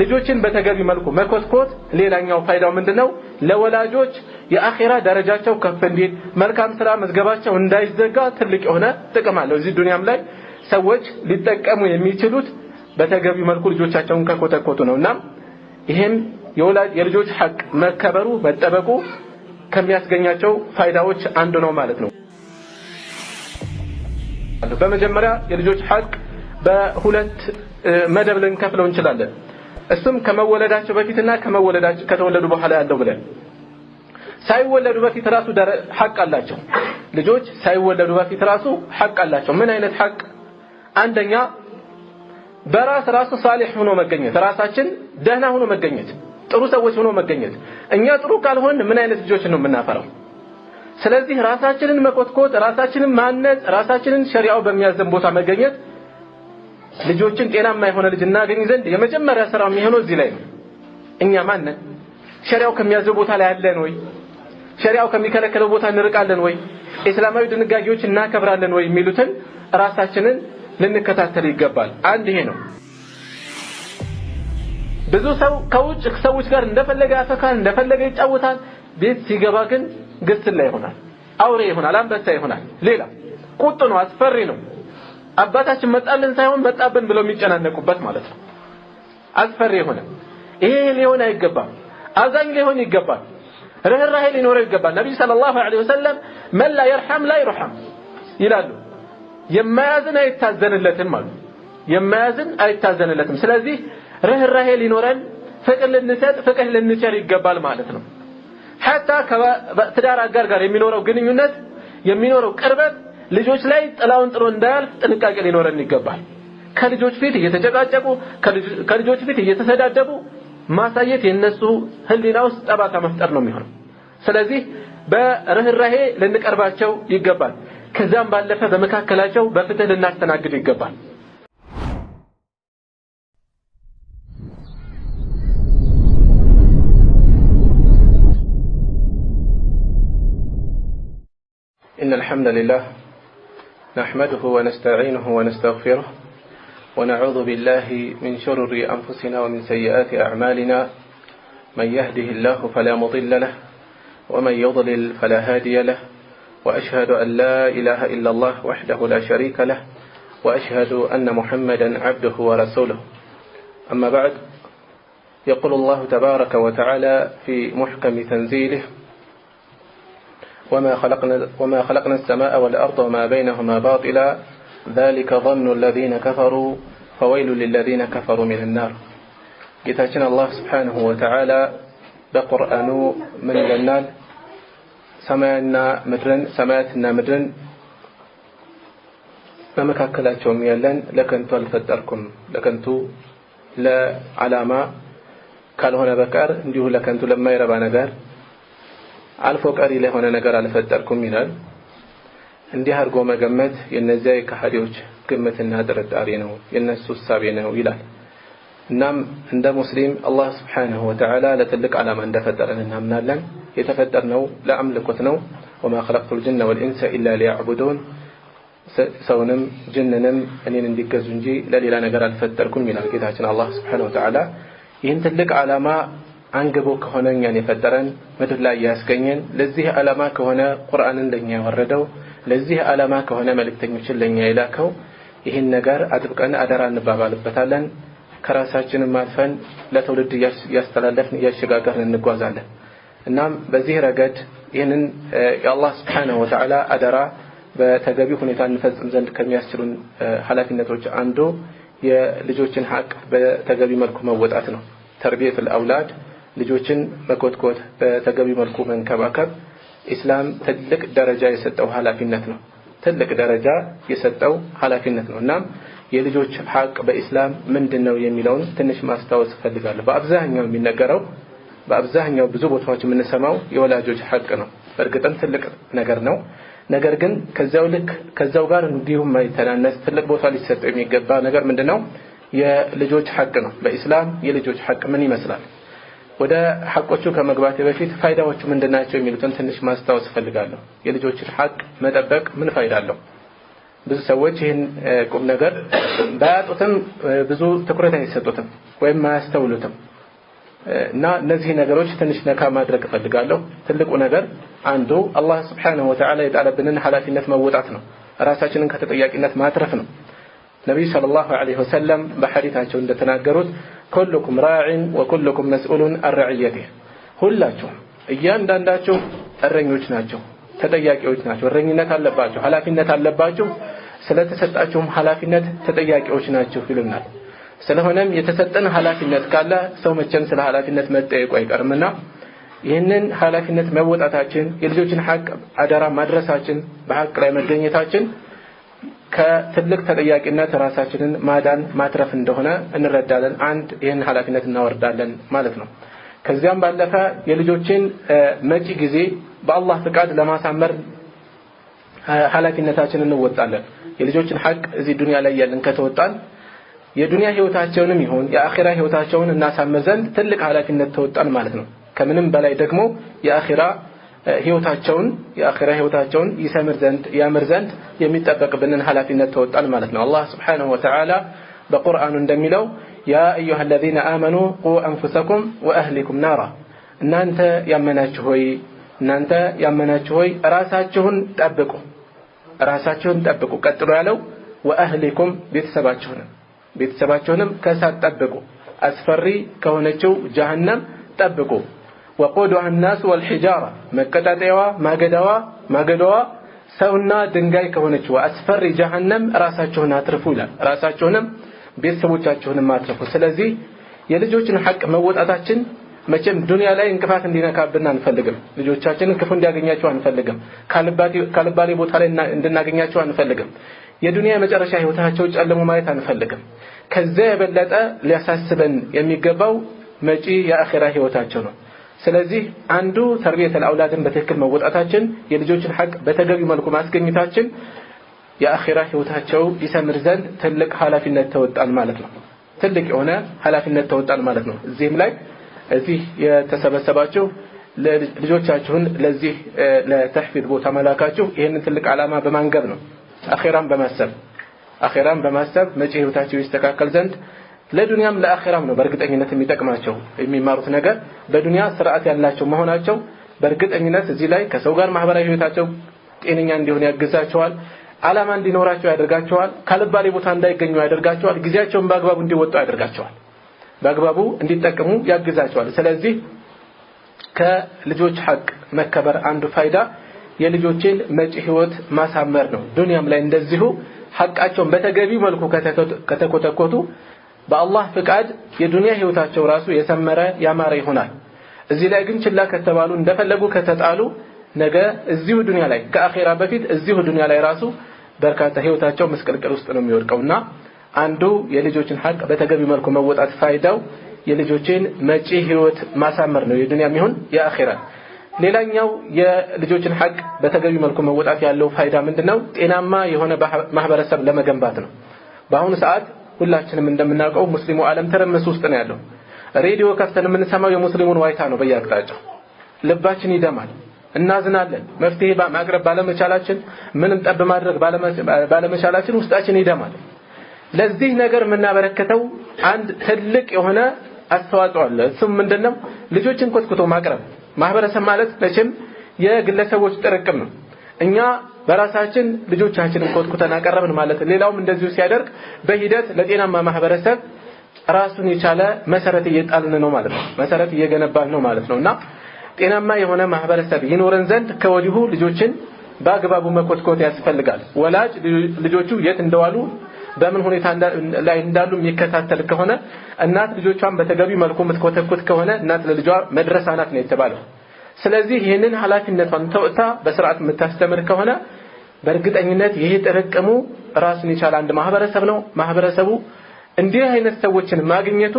ልጆችን በተገቢ መልኩ መኮትኮት ሌላኛው ፋይዳው ምንድነው? ለወላጆች የአኺራ ደረጃቸው ከፍ እንዲል መልካም ስራ መዝገባቸው እንዳይዘጋ ትልቅ የሆነ ጥቅም አለው። እዚህ ዱንያም ላይ ሰዎች ሊጠቀሙ የሚችሉት በተገቢ መልኩ ልጆቻቸውን ከኮተኮቱ ነውና ይሄም የልጆች ሐቅ መከበሩ መጠበቁ ከሚያስገኛቸው ፋይዳዎች አንዱ ነው ማለት ነው። በመጀመሪያ የልጆች ሐቅ በሁለት መደብ ልንከፍለው እንችላለን። እሱም ከመወለዳቸው በፊትና ከተወለዱ በኋላ ያለው ብለን ሳይወለዱ በፊት ራሱ ሐቅ አላቸው። ልጆች ሳይወለዱ በፊት ራሱ ሐቅ አላቸው። ምን አይነት ሐቅ? አንደኛ በራሱ ሳሊህ ሆኖ መገኘት፣ ራሳችን ደህና ሆኖ መገኘት፣ ጥሩ ሰዎች ሆኖ መገኘት። እኛ ጥሩ ካልሆን ምን አይነት ልጆች ነው የምናፈራው? ስለዚህ ራሳችንን መኮትኮት፣ ራሳችንን ማነጽ፣ ራሳችንን ሸሪዓው በሚያዘን ቦታ መገኘት ልጆችን ጤናማ የሆነ ልጅ እናገኝ ዘንድ የመጀመሪያ ስራው የሚሆነው እዚህ ላይ ነው። እኛ ማን ነን? ሸሪዓው ከሚያዘው ቦታ ላይ አለን ወይ? ሸሪዓው ከሚከለከለው ቦታ እንርቃለን ወይ? እስላማዊ ድንጋጌዎች እናከብራለን ወይ? የሚሉትን ራሳችንን ልንከታተል ይገባል። አንድ ይሄ ነው። ብዙ ሰው ከውጭ ሰዎች ጋር እንደፈለገ ያፈካል፣ እንደፈለገ ይጫወታል። ቤት ሲገባ ግን ግስላ ይሆናል፣ አውሬ ይሆናል፣ አንበሳ ይሆናል። ሌላ ቁጡ ነው፣ አስፈሪ ነው። አባታችን መጣልን ሳይሆን መጣብን ብለው የሚጨናነቁበት ማለት ነው። አስፈሪ ይሆነ። ይሄ ሊሆን አይገባም። አዛኝ ሊሆን ይገባል። ርህራሄ ሊኖረው ይገባል። ነብዩ ሰለላሁ ዐለይሂ ወሰለም መን ላ የርሐም ላ ይርሐም ይላሉ። የማያዝን አይታዘንለትም ማለት የማያዝን አይታዘንለትም። ስለዚህ ርህራሄ ሊኖረን ፍቅር ልንሰጥ ፍቅር ልንቸር ይገባል ማለት ነው። حتى ከትዳር አጋር ጋር የሚኖረው ግንኙነት የሚኖረው ቅርበት ልጆች ላይ ጥላውን ጥሎ እንዳያልፍ ጥንቃቄ ሊኖረን ይገባል። ከልጆች ፊት እየተጨቃጨቁ ከልጆች ፊት እየተሰዳደቡ ማሳየት የነሱ ህሊና ውስጥ ጠባሳ መፍጠር ነው የሚሆነው። ስለዚህ በርህራሄ ልንቀርባቸው ይገባል። ከዛም ባለፈ በመካከላቸው በፍትህ ልናስተናግድ ይገባል። إن الحمد لله نحمده ونستعينه ونستغفره ونعوذ بالله من شرور أنفسنا ومن سيئات أعمالنا من يهده الله فلا مضل له ومن يضلل فلا هادي له وأشهد أن لا إله إلا الله وحده لا شريك له وأشهد أن محمدا عبده ورسوله أما بعد يقول الله تبارك وتعالى في محكم تنزيله وما خلقنا السماء والأرض وما بينهما باطلا ذلك ظن الذين كفروا فويل للذين كفروا من النار. ጌታችን አላህ Subhanahu Wa Ta'ala በቁርአኑ ምን ይለናል? ሰማያትና ምድርን በመካከላቸውም ያለን ለከንቱ አልፈጠርኩም፣ ለከንቱ ለዓላማ ካልሆነ በቀር እንዲሁ ለከንቱ ለማይረባ ነገር አልፎ ቀሪ ለሆነ ነገር አልፈጠርኩም ይላል። እንዲህ አድርጎ መገመት የነዚያ የካህዲዎች ግምትና ጥርጣሬ ነው፣ የነሱ ሐሳብ ነው ይላል። እናም እንደ ሙስሊም አላህ Subhanahu Wa Ta'ala ለትልቅ ዓላማ እንደፈጠረን እናምናለን። የተፈጠርነው ለአምልኮት ነው። وما خلقت الجن والانس الا ليعبدون ሰውንም ጅንንም እኔን እንዲገዙ እንጂ ለሌላ ነገር አልፈጠርኩም ይላል ጌታችን አላህ Subhanahu Wa Ta'ala። ይህን ትልቅ ዓላማ አንግቦ ከሆነ እኛን የፈጠረን ምድር ላይ ያስገኘን ለዚህ ዓላማ ከሆነ ቁርአንን ለኛ ያወረደው ለዚህ ዓላማ ከሆነ መልእክተኞችን ለኛ የላከው ይህን ነገር አጥብቀን አደራ እንባባልበታለን። ከራሳችንም አልፈን ለትውልድ ያስተላለፍን ያሸጋገርን እንጓዛለን። እናም በዚህ ረገድ ይህንን የአላህ Subhanahu Wa Ta'ala አደራ በተገቢ ሁኔታ እንፈጽም ዘንድ ከሚያስችሉን ኃላፊነቶች አንዱ የልጆችን ሐቅ በተገቢ መልኩ መወጣት ነው። ተርቢየቱል አውላድ ልጆችን መኮትኮት በተገቢ መልኩ መንከባከብ ኢስላም ትልቅ ደረጃ የሰጠው ኃላፊነት ነው። ትልቅ ደረጃ የሰጠው ኃላፊነት ነው። እናም የልጆች ሐቅ በኢስላም ምንድነው የሚለውን ትንሽ ማስታወስ ፈልጋለሁ። በአብዛኛው የሚነገረው በአብዛኛው ብዙ ቦታዎች የምንሰማው የወላጆች ሐቅ ነው። በእርግጥም ትልቅ ነገር ነው። ነገር ግን ከዛው ጋር እንዲሁም ማይተናነስ ትልቅ ቦታ ሊሰጠው የሚገባ ነገር ምንድነው? የልጆች ሐቅ ነው። በኢስላም የልጆች ሐቅ ምን ይመስላል? ወደ ሐቆቹ ከመግባቴ በፊት ፋይዳዎቹ ምንድናቸው የሚሉትን ትንሽ ማስታወስ ፈልጋለሁ። የልጆችን ሐቅ መጠበቅ ምን ፋይዳ አለው? ብዙ ሰዎች ይህን ቁም ነገር ባያጡትም ብዙ ትኩረት አይሰጡትም ወይም አያስተውሉትም እና እነዚህ ነገሮች ትንሽ ነካ ማድረግ ፈልጋለሁ ትልቁ ነገር አንዱ አላህ Subhanahu Wa Ta'ala የጣለብንን ሐላፊነት መወጣት ነው ራሳችንን ከተጠያቂነት ማትረፍ ነው ነብዩ ሰለላሁ ዐለይሂ ወሰለም በሐዲታቸው እንደተናገሩት ኩልኩም ራዒን ወኩልኩም መስኡሉን አን ረዕየቲህ ሁላችሁም እያንዳንዳችሁ እረኞች ናቸው ተጠያቂዎች ናቸው እረኝነት አለባችሁ ሐላፊነት አለባችሁ ስለተሰጣችሁም ሐላፊነት ተጠያቂዎች ናችሁ ይሉናል ስለሆነም የተሰጠን ሐላፊነት ካለ ሰው መቼም ስለ ሐላፊነት መጠየቁ አይቀርምና ይህንን ሐላፊነት መወጣታችን የልጆችን ሐቅ አደራ ማድረሳችን በሐቅ ላይ መገኘታችን ከትልቅ ተጠያቂነት ራሳችንን ማዳን ማትረፍ እንደሆነ እንረዳለን አንድ ይህን ሐላፊነት እናወርዳለን ማለት ነው ከዚያም ባለፈ የልጆችን መጪ ጊዜ በአላህ ፍቃድ ለማሳመር ሐላፊነታችንን እንወጣለን የልጆችን ሐቅ እዚህ ዱንያ ላይ ያለን ከተወጣን የዱንያ ህይወታቸውንም ይሁን የአኺራ ህይወታቸውን እናሳምር ዘንድ ትልቅ ሐላፊነት ተወጣን ማለት ነው ከምንም በላይ ደግሞ የአኺራ ህይወታቸውን ይሰምር ዘንድ ያምር ዘንድ የሚጠበቅብንን ሐላፊነት ተወጣን ማለት ነው አላህ Subhanahu Wa Ta'ala በቁርአኑ እንደሚለው ያ አዩሃ الذين آمنوا قوا أنفسكم وأهلكم نارا እናንተ ያመናችሁ ሆይ ራሳችሁን ጠብቁ ቀጥሎ ያለው وأهلكم ቤተሰባችሁንም ከእሳት ጠብቁ አስፈሪ ከሆነችው ጀሃነም ጠብቁ وقودها الناس والحجاره መቀጣጣያዋ ማገዳዋ ሰውና ድንጋይ ከሆነችው አስፈሪ ጀሃነም ራሳችሁን አትርፉ ይላል ራሳችሁንም ቤተሰቦቻችሁንም አትርፉ ስለዚህ የልጆችን ሐቅ መወጣታችን መቼም ዱንያ ላይ እንቅፋት እንዲነካብን አንፈልግም ልጆቻችንን ክፉ እንዲያገኛቸው አንፈልግም ካልባሌ ቦታ ላይ እንድናገኛቸው አንፈልግም የዱንያ መጨረሻ ህይወታቸው ጨለሙ ማየት አንፈልግም ከዛ የበለጠ ሊያሳስበን የሚገባው መጪ የአኺራ ህይወታቸው ነው ስለዚህ አንዱ ተርቢየተል አውላድን በትክክል መወጣታችን የልጆችን ሐቅ በተገቢ መልኩ ማስገኘታችን የአኺራ ህይወታቸው ይሰምር ዘንድ ትልቅ ሐላፊነት ተወጣን ማለት ነው ትልቅ የሆነ ሐላፊነት ተወጣን ማለት ነው እዚህም ላይ እዚህ የተሰበሰባችሁ ልጆቻችሁን ለዚህ ለተህፊዝ ቦታ መላካችሁ ይሄንን ትልቅ ዓላማ በማንገብ ነው አኺራን በማሰብ መጪ ህይወታቸው ይስተካከል ዘንድ ለዱንያም ለአኺራም ነው በርግጠኝነት የሚጠቅማቸው የሚማሩት ነገር በዱንያ ስርዓት ያላቸው መሆናቸው በርግጠኝነት እዚህ ላይ ከሰው ጋር ማህበራዊ ህይወታቸው ጤነኛ እንዲሆን ያግዛቸዋል ዓላማ እንዲኖራቸው ያደርጋቸዋል ካልባሌ ቦታ እንዳይገኙ ያደርጋቸዋል ጊዜያቸውን በአግባቡ እንዲወጡ ያደርጋቸዋል በአግባቡ እንዲጠቀሙ ያግዛቸዋል ስለዚህ ከልጆች ሐቅ መከበር አንዱ ፋይዳ የልጆችን መጪ ህይወት ማሳመር ነው ዱንያም ላይ እንደዚሁ ሐቃቸውን በተገቢ መልኩ ከተኮተኮቱ በአላህ ፍቃድ የዱንያ ህይወታቸው ራሱ የሰመረ ያማረ ይሆናል እዚህ ላይ ግን ችላ ከተባሉ እንደፈለጉ ከተጣሉ ነገ እዚሁ ዱንያ ላይ ከአኺራ በፊት እዚሁ ዱንያ ላይ ራሱ በርካታ ህይወታቸው መስቀልቀል ውስጥ ነው የሚወድቀውና አንዱ የልጆችን ሐቅ በተገቢ መልኩ መወጣት ፋይዳው የልጆችን መጪ ህይወት ማሳመር ነው የዱንያም ይሁን የአኺራ ሌላኛው የልጆችን ሐቅ በተገቢ መልኩ መወጣት ያለው ፋይዳ ምንድነው ጤናማ የሆነ ማህበረሰብ ለመገንባት ነው በአሁኑ ሰዓት ሁላችንም እንደምናውቀው ሙስሊሙ ዓለም ተረመስ ውስጥ ነው ያለው ሬዲዮ ከፍተን የምንሰማው የሙስሊሙን ዋይታ ነው በየአቅጣጫው ልባችን ይደማል እናዝናለን መፍትሄ ማቅረብ ባለመቻላችን ምንም ጠብ ማድረግ ባለመቻላችን ውስጣችን ይደማል ለዚህ ነገር ምናበረከተው አንድ ትልቅ የሆነ አስተዋጽኦ አለ እሱም ምንድነው ልጆችን ኮትኩቶ ማቅረብ ማህበረሰብ ማለት መቼም የግለሰቦች ጥርቅም ነው እኛ በራሳችን ልጆቻችንን ኮትኩተን አቀረብን ማለት ሌላውም እንደዚሁ ሲያደርግ በሂደት ለጤናማ ማህበረሰብ ራሱን የቻለ መሰረት እየጣልን ነው ማለት ነው መሰረት እየገነባን ነው ማለት ነውና ጤናማ የሆነ ማህበረሰብ ይኖረን ዘንድ ከወዲሁ ልጆችን በአግባቡ መኮትኮት ያስፈልጋል ወላጅ ልጆቹ የት እንደዋሉ በምን ሁኔታ ላይ እንዳሉ የሚከታተል ከሆነ እናት ልጆቿን በተገቢ መልኩ የምትኮተኩት ከሆነ እናት ለልጇ መድረሳ ናት ነው የተባለው ስለዚህ ይሄንን ሐላፊነቷን ተወጣ በስርዓት የምታስተምር ከሆነ በእርግጠኝነት ይሄ ጥርቅሙ ራሱን የቻለ አንድ ማህበረሰብ ነው ማህበረሰቡ እንዲህ አይነት ሰዎችን ማግኘቱ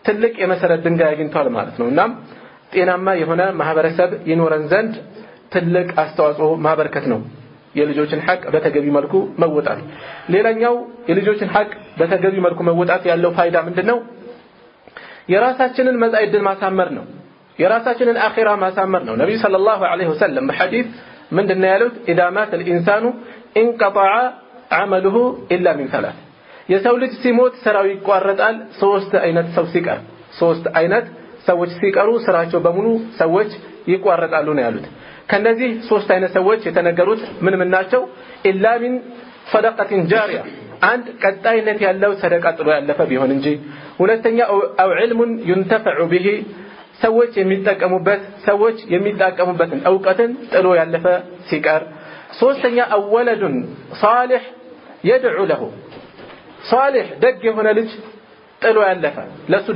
ትልቅ የመሰረት ድንጋይ አግኝቷል ማለት ነውና ጤናማ የሆነ ማህበረሰብ ይኖረን ዘንድ ትልቅ አስተዋጽኦ ማበርከት ነው የልጆችን ሐቅ በተገቢ መልኩ መወጣት ሌላኛው የልጆችን ሐቅ በተገቢ መልኩ መወጣት ያለው ፋይዳ ምንድነው የራሳችንን መጻኢ ዕድል ማሳመር ነው የራሳችንን አኺራ ማሳመር ነው ነብዩ ሰለላሁ ዐለይሂ ወሰለም በሐዲስ ምንድነው ያሉት اذا مات الانسان انقطع عمله إلا من ثلاث የሰው ልጅ ሲሞት ስራው ይቋረጣል ሶስት አይነት ሰው ሲቀር ሶስት አይነት ሰዎች ሲቀሩ ስራቸው በሙሉ ሰዎች ይቋረጣሉ ነው ያሉት ከነዚህ ሶስት አይነት ሰዎች የተነገሩት ምን ናቸው ኢላ ሚን ሰደቀቲን ጃሪያ አንድ ቀጣይነት ያለው ሰደቃ ጥሎ ያለፈ ቢሆን እንጂ ሁለተኛ አው ዒልሙን ينتفع به ሰዎች የሚጠቀሙበትን ዕውቀትን ጥሎ ያለፈ ሲቀር ሶስተኛ አወለዱን ሷሊህ يدعو له ሷሊህ ደግ የሆነ ልጅ ጥሎ ያለፈ ለሱ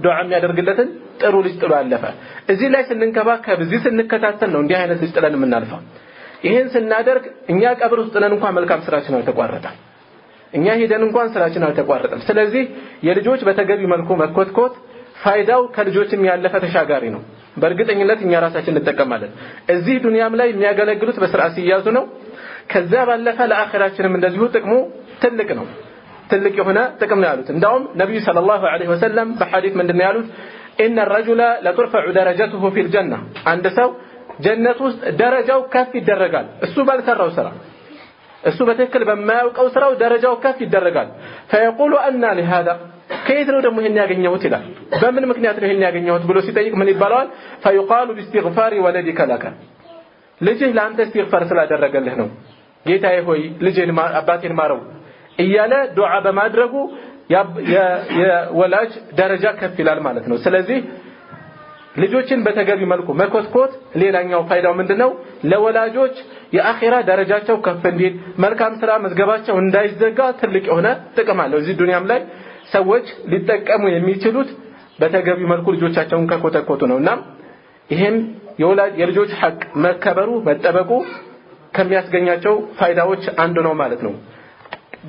ዱዓ የሚያደርግለትን ጥሩ ልጅ ጥሎ ያለፈ እዚህ ላይ ስንንከባከብ እዚህ ስንከታተል ነው እንዲህ አይነት ልጅ ጥለን የምናልፈው ይሄን ስናደርግ እኛ ቀብር ውስጥ ነን እንኳን መልካም ስራችን አልተቋረጠም እኛ ሄደን እንኳን ስራችን አልተቋረጠም ስለዚህ የልጆች በተገቢ መልኩ መኮትኮት ፋይዳው ከልጆችም ያለፈ ተሻጋሪ ነው በእርግጠኝነት እኛ ራሳችን እንጠቀማለን እዚህ ዱንያም ላይ የሚያገለግሉት በስርዓት ሲያዙ ነው ከዛ ባለፈ ለአኺራችንም እንደዚሁ ጥቅሙ ትልቅ ነው ትልቅ የሆነ ጥቅም ነው ያሉት እንደውም ነብዩ ሰለላሁ ዐለይሂ ወሰለም በሐዲስ ምንድነው ያሉት ان الرجل لا ترفع درجته في الجنه አንድ ሰው ጀነት ውስጥ ደረጃው ከፍ ይደረጋል እሱ ባልሰራው ስራ እሱ በትክክል በማያውቀው ስራው ደረጃው ከፍ ይደረጋል فيقول ان لهذا ከየት ነው ደግሞ ይሄን ያገኘሁት ይላል በምን ምክንያት ነው ይሄን ያገኘሁት ብሎ ሲጠይቅ ምን ይባላል فيقال باستغفار ولدك لك ልጅህ ለአንተ استغفار ስላደረገልህ ነው ጌታዬ ሆይ ልጄን አባቴን ማረው እያለ ዱዓ በማድረጉ የወላጅ ደረጃ ከፍ ይላል ማለት ነው ስለዚህ ልጆችን በተገቢ መልኩ መኮትኮት ሌላኛው ፋይዳው ምንድነው ለወላጆች የአኺራ ደረጃቸው ከፍ እንዲል መልካም ስራ መዝገባቸው እንዳይዘጋ ትልቅ የሆነ ጥቅም አለው እዚህ ዱንያም ላይ ሰዎች ሊጠቀሙ የሚችሉት በተገቢ መልኩ ልጆቻቸውን ከኮተኮቱ ነውና ይሄም የልጆች ሐቅ መከበሩ መጠበቁ ከሚያስገኛቸው ፋይዳዎች አንዱ ነው ማለት ነው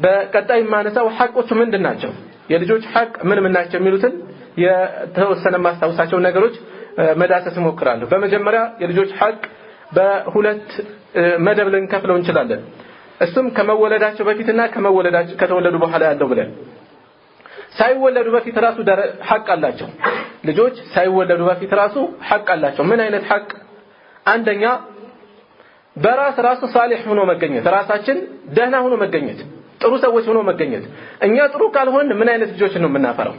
በቀጣይ ማነሳው ሐቆቹ ምንድናቸው የልጆች ሐቅ ምን ናቸው የሚሉትን የተወሰነ ማስተዋወሳቸው ነገሮች መዳሰስ ሞክራለሁ በመጀመሪያ የልጆች ሐቅ በሁለት መደብ ልንከፍለው እንችላለን እሱም ከመወለዳቸው በፊትና ከተወለዱ በኋላ ያለው ብለን ሳይወለዱ በፊት ራሱ ሐቅ አላቸው ልጆች ሳይወለዱ በፊት ራሱ ሐቅ አላቸው ምን አይነት ሐቅ አንደኛ በራሱ ሷሊህ ሆኖ መገኘት ራሳችን ደህና ሆኖ መገኘት ጥሩ ሰዎች ሆኖ መገኘት እኛ ጥሩ ካልሆን ምን አይነት ልጆች ነው የምናፈራው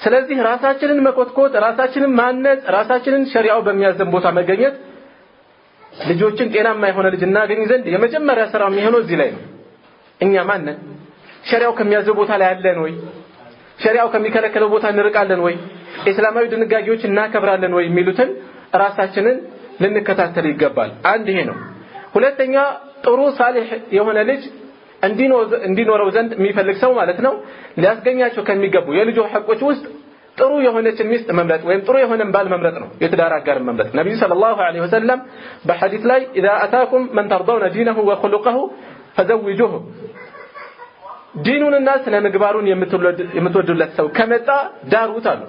ስለዚህ ራሳችንን መኮትኮት ራሳችንን ማነጽ ራሳችንን ሸሪዓው በሚያዘን ቦታ መገኘት ልጆችን ጤናማ የሆነ ልጅ እናገኝ ዘንድ የመጀመሪያ ስራ የሚሆነው እዚህ ላይ ነው እኛ ማነን ሸሪዓው ከሚያዘው ቦታ ላይ ያለን ወይ ሸሪዓው ከሚከለከለው ቦታ እንርቃለን ወይ እስላማዊ ድንጋጌዎች እናከብራለን ወይ የሚሉትን ራሳችንን ልንከታተል ይገባል አንድ ይሄ ነው ሁለተኛ ጥሩ ሷሊህ የሆነ ልጅ እንዲኖረው ዘንድ የሚፈልግ ሰው ማለት ነው ሊያስገኛቸው ከሚገቡ የልጆ ሐቆች ውስጥ ጥሩ የሆነች ሚስት መምረጥ ወይም ጥሩ የሆነ ባል መምረጥ ነው የትዳር አጋር መምረጥ ነብዩ ሰለላሁ ዐለይሂ ወሰለም በሐዲስ ላይ اذا اتاكم من ترضون دينه وخلقه فزوجوه ዲኑንና ስነ ምግባሩን የምትወዱለት ሰው ከመጣ ዳሩት አሉ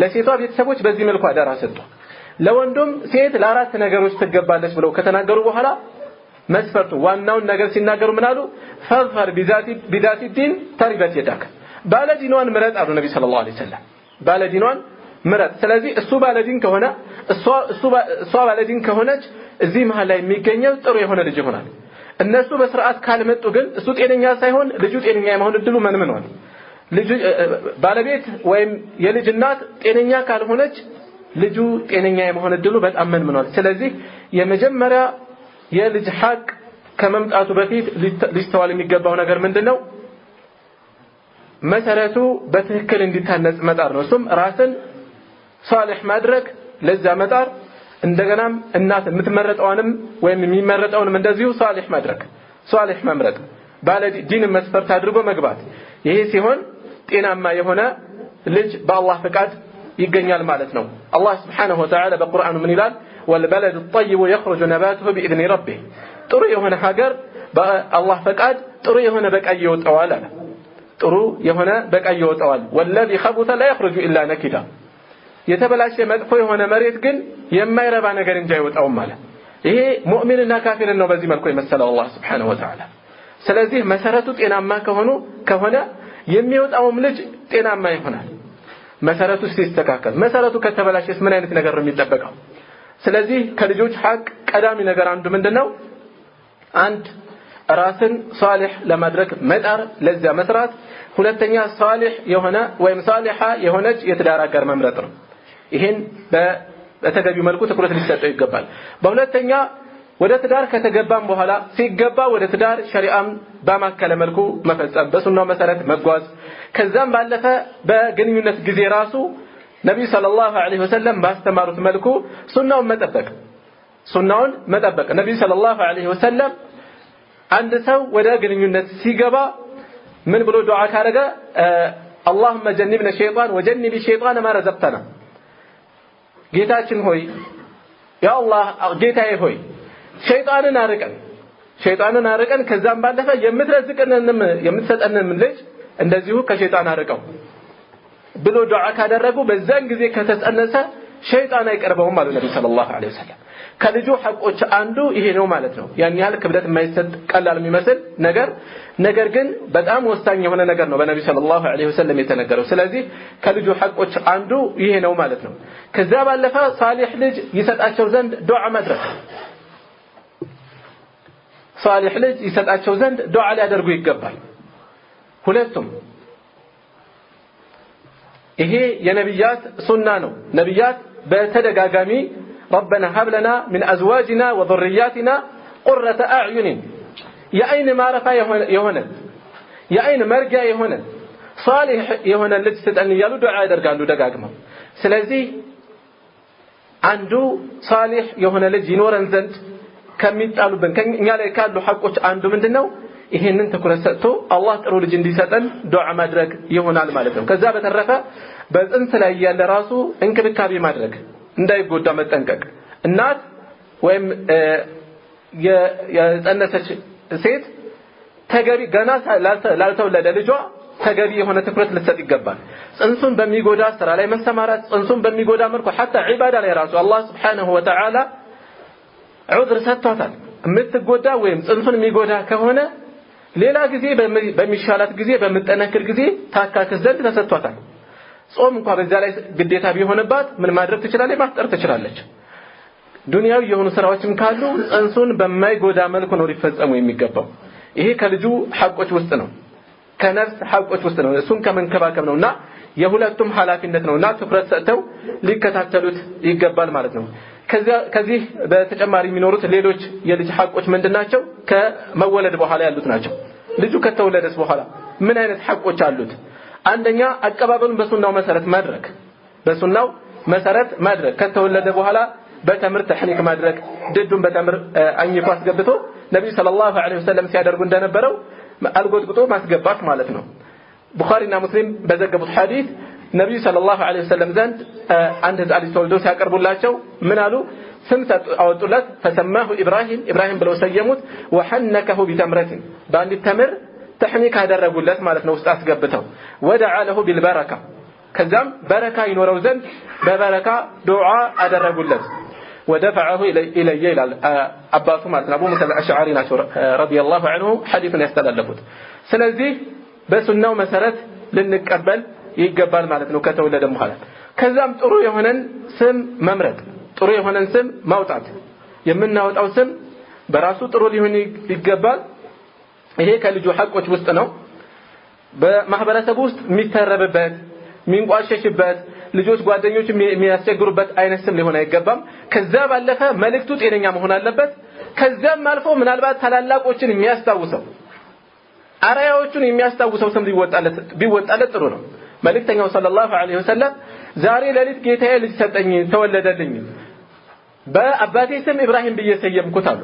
ለሴቷ ቤተሰቦች በዚህ መልኩ አደራ ሰጡ ለወንዱም ሴት ለአራት ነገሮች ትገባለች ብለው ከተናገሩ በኋላ መስፈርቱ ዋናውን ነገር ሲናገሩ ምን አሉ ፈርፈር ቢዛቲ ዲን ተሪበት ይዳክ ባለዲኗን ምረጥ አሉ ነብዩ ሰለላሁ ዐለይሂ ወሰለም ባለዲኗን ምረጥ ስለዚህ እሱ ባለዲን ከሆነ እሷ ባለዲን ከሆነች እዚህ መሃል ላይ የሚገኘው ጥሩ የሆነ ልጅ ይሆናል እነሱ በስርዓት ካልመጡ ግን እሱ ጤነኛ ሳይሆን ልጁ ጤነኛ የመሆን እድሉ ምን ነው ልጁ ባለቤት ወይም የልጅ እናት ጤነኛ ካልሆነች ልጁ ጤነኛ የመሆን እድሉ በጣም ምን ነው ስለዚህ የመጀመሪያ የልጅ ሐቅ ከመምጣቱ በፊት ሊስተዋል የሚገባው ነገር ምንድነው መሰረቱ በትክክል እንዲታነጽ መጣር ነው እሱም ራስን ሷሊህ ማድረግ ለዛ መጣር እንደገናም እናት የምትመረጠውንም ወይም የሚመረጠውንም እንደዚሁ ሷሊህ ማድረግ ሷሊህ መምረጥ ባለዲን መስፈርት አድርጎ መግባት ይሄ ሲሆን ጤናማ የሆነ ልጅ በአላህ ፍቃድ ይገኛል ማለት ነው አላህ Subhanahu Wa Ta'ala በቁርአኑ ምን ይላል والبلد الطيب يخرج نباته باذن ربه ጥሩ የሆነ ሀገር በአላህ ፍቃድ ጥሩ የሆነ በቀይ ይወጣዋል አለ ጥሩ የሆነ በቀይ ይወጣዋል والذي خبث لا يخرج الا نكدا የተበላሸ መጥፎ የሆነ መሬት ግን የማይረባ ነገር እንጂ አይወጣውም ማለት ይሄ ሙእሚንና ካፊርን ነው በዚህ መልኩ የመሰለው አላህ Subhanahu Wa Ta'ala ስለዚህ መሰረቱ ጤናማ ከሆነ የሚወጣውም ልጅ ጤናማ ይሆናል መሰረቱ ሲስተካከል መሰረቱ ከተበላሸስ ምን አይነት ነገር ነው የሚጠበቀው ስለዚህ ከልጆች ሐቅ ቀዳሚ ነገር አንዱ ምንድነው አንድ ራስን ሷሊህ ለማድረግ መጣር ለዚያ መስራት ሁለተኛ ሷሊህ የሆነ ወይም ሷሊሃ የሆነች የትዳር አጋር መምረጥ ነው ይሄን በተገቢው መልኩ ትኩረት ሊሰጠው ይገባል በሁለተኛ ወደ ትዳር ከተገባም በኋላ ሲገባ ወደ ትዳር ሸሪዓም በማከለ መልኩ መፈጸም በሱናው መሰረት መጓዝ ከዛም ባለፈ በግንኙነት ጊዜ ራሱ ነብዩ ሰለላሁ ዐለይሂ ወሰለም ባስተማሩት መልኩ ሱናውን መጠበቅ ነብዩ ሰለላሁ ዐለይሂ ወሰለም አንድ ሰው ወደ ግንኙነት ሲገባ ምን ብሎ ዱዓ ካረገ اللهم جنبنا الشيطان وجنب الشيطان ما رزقتنا ጌታችን ሆይ ያ አላህ ጌታዬ ሆይ ሸይጣንን አርቀን ከዛም ባለፈ የምትሰጠንን ልጅ እንደዚሁ ከሸይጣን አርቀው ብሎ ዱዓ ካደረጉ በዛን ጊዜ ከተጸነሰ ሸይጣን አይቀርበውም ማለት ነብዩ ሰለላሁ ዐለይሂ ወሰለም ከልጁ ሐቆች አንዱ ይሄ ነው ማለት ነው ያን ያህል ክብደት የማይሰጥ ቀላል የሚመስል ነገር ግን በጣም ወሳኝ የሆነ ነገር ነው በነብዩ ሰለላሁ ዐለይሂ ወሰለም የተነገረው ስለዚህ ከልጁ ሐቆች አንዱ ይሄ ነው ማለት ነው ከዛ ባለፈ ሷሊህ ልጅ ይሰጣቸው ዘንድ ዱዓ ማድረግ ሷሊህ ልጅ ይሰጣቸው ዘንድ ዱዓ ሊያደርጉ ይገባል ሁለቱም ይሄ የነብያት ሱና ነው ነብያት በተደጋጋሚ ربنا هب لنا من ازواجنا وذرياتنا قرة اعين የአይን ማረፊያ የአይን መርጊያ የሆነ ሷሊህ የሆነ ልጅ ስጠን ይያሉ ዱዓ ያደርጋሉ ደጋግመው ስለዚህ አንዱ ሷሊህ የሆነ ልጅ ይኖረን ዘንድ ከሚጣሉብን ከኛ ላይ ካሉ ሐቆች አንዱ ምንድነው ይሄንን ትኩረት ሰጥቶ አላህ ጥሩ ልጅ እንዲሰጠን ዱዓ ማድረግ ይሆናል ማለት ነው ከዛ በተረፈ በጽንስ ላይ ያለ ራሱ እንክብካቤ ማድረግ እንዳይጎዳ መጠንቀቅ እናት ወይም የጸነሰች ሴት ተገቢ ገና ላልተወለደ ልጇ ተገቢ የሆነ ትኩረት ልትሰጥ ይገባል ጽንሱን በሚጎዳ ስራ ላይ መሰማራት ጽንሱን በሚጎዳ መልኩ حتى ዒባዳ ላይ ራሱ አላህ Subhanahu Wa Ta'ala ዑድር ሰጥቷታል የምትጎዳ ወይም ጽንሱን የሚጎዳ ከሆነ ሌላ ጊዜ በሚሻላት ጊዜ በመጠነክር ጊዜ ታካክስ ዘንድ ተሰጥቷታል ጾም እንኳን በዛ ላይ ግዴታ ቢሆንባት ምን ማድረግ ትችላለች ማፍጠር ትችላለች ዱንያዊ የሆኑ ስራዎችም ካሉ ጽንሱን በማይጎዳ መልኩ ነው ሊፈጸሙ የሚገባው ይሄ ከልጁ ሐቆች ውስጥ ነው ከነፍስ ሐቆች ውስጥ ነው እሱን ከመንከባከብ ነውና የሁለቱም ኃላፊነት ነውና ትኩረት ሰጥተው ሊከታተሉት ይገባል ማለት ነው ከዚህ በተጨማሪ የሚኖሩት ሌሎች የልጅ ሐቆች ምንድናቸው ከመወለድ በኋላ ያሉት ናቸው ልጁ ከተወለደስ በኋላ ምን አይነት ሐቆች አሉት አንደኛ አቀባበሉን በሱናው መሰረት ማድረግ ከተወለደ በኋላ በተምር ተህኒክ ማድረግ ድዱን በተምር አኝኮ አስገብቶ ነብዩ ሰለላሁ ዐለይሂ ወሰለም ሲያደርጉ እንደነበረው አልጎጥቁጦ ማስገባት ማለት ነው ቡኻሪና ሙስሊም በዘገቡት ሐዲስ ነብዩ ሰለላሁ ዐለይሂ ወሰለም ዘንድ አንድ ህፃን ተወልዶ ሲያቀርቡላቸው ምን አሉ ስም አወጡለት ፈሰማሁ ኢብራሂም ብለው ሰየሙት ወሐነከሁ ቢተምረትን በአንድ ተምር ተህኒክ አደረጉለት ማለት ነው ውስጥ አስገብተው ወደዓ ለሁ ቢልበረካ ከዛም በረካ ይኖረው ዘንድ በበረካ ዱዓ አደረጉለት ودفعه الي الى አባቱ ማለት ነው አቡ ሙሳ አልአሽዓሪ ናቸው ረዲየላሁ ዐንሁ ሐዲሱን ያስተላለፉት ስለዚህ በሱናው መሰረት ልንቀበል ይገባል ማለት ነው ከተወለደ በኋላ ከዛም ጥሩ የሆነን ስም መምረጥ ጥሩ የሆነን ስም ማውጣት የምናወጣው ስም በራሱ ጥሩ ሊሆን ይገባል ይሄ ከልጁ ሐቆች ውስጥ ነው በማህበረሰቡ ውስጥ የሚተረብበት ሚንቋሸሽበት ልጆች ጓደኞች የሚያስቸግሩበት አይነት ስም ሊሆን አይገባም ከዛ ባለፈ መልእክቱ ጤነኛ መሆን አለበት ከዛም አልፎ ምናልባት ታላላቆችን የሚያስታውሰው አራያዎቹን የሚያስታውሰው ስም ቢወጣለት ጥሩ ነው መልእክተኛው ሰለላሁ ዐለይሂ ወሰለም ዛሬ ለሊት ጌታዬ ልጅ ሰጠኝ ተወለደልኝ በአባቴ ስም ኢብራሂም ብዬ ሰየምኩት አሉ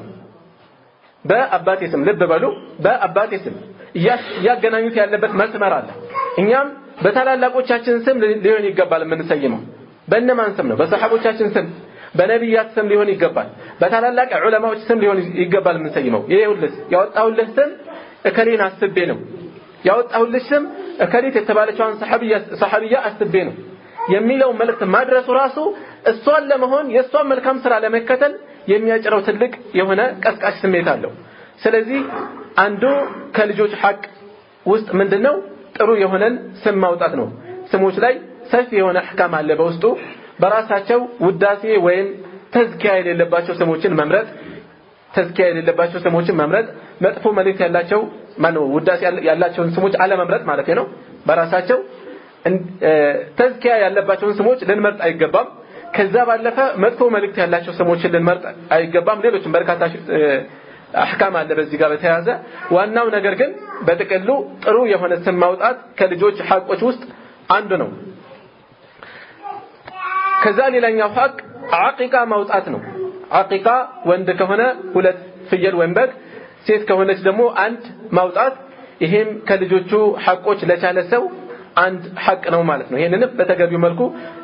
በአባቴ ስም ልብ በሉ በአባቴ ስም ያገናኙት ያለበት መስመር አለ እኛም በታላላቆቻችን ስም ሊሆን ይገባል የምንሰየመው በእነማን ስም ነው በሰሃቦቻችን ስም በነብያት ስም ሊሆን ይገባል በታላላቅ ዑለማዎች ስም ሊሆን ይገባል የምንሰየመው ይሄውልስ ያወጣውልህ ስም እከሌን አስቤ ነው ያወጣውልህ ስም እከሌት የተባለችዋን ሰሃቢያ አስቤ ነው የሚለው መልእክት ማድረሱ ራሱ እሷን ለመሆን የሷን መልካም ስራ ለመከተል የሚያጭረው ትልቅ የሆነ ቀስቃሽ ስሜት አለው ስለዚህ አንዱ ከልጆች ሐቅ ውስጥ ምንድነው ጥሩ የሆነን ስም ማውጣት ነው ስሞች ላይ ሰፊ የሆነ አህካም አለ በውስጡ በራሳቸው ውዳሴ ወይም ተዝኪያ የሌለባቸው ስሞችን መምረጥ ተዝኪያ የሌለባቸው ስሞችን መምረጥ መጥፎ መልእክት ያላቸው ማነው ውዳሴ ያላቸውን ስሞች አለመምረጥ ማለት ነው በራሳቸው ተዝኪያ ያለባቸውን ስሞች ልንመርጥ አይገባም ከዛ ባለፈ መጥፎ መልእክት ያላቸው ስሞችን ልንመርጥ አይገባም ሌሎችም በርካታ አህካም አለ በዚህ ጋር በተያያዘ ዋናው ነገር ግን በጥቅሉ ጥሩ የሆነ ስም ማውጣት ከልጆች ሐቆች ውስጥ አንዱ ነው ከዛ ሌላኛው ሐቅ አቂቃ ማውጣት ነው አቂቃ ወንድ ከሆነ ሁለት ፍየል ወይም በግ ሴት ከሆነች ደግሞ አንድ ማውጣት ይሄም ከልጆቹ ሐቆች ለቻለ ሰው አንድ ሐቅ ነው ማለት ነው ይሄንን በተገቢው መልኩ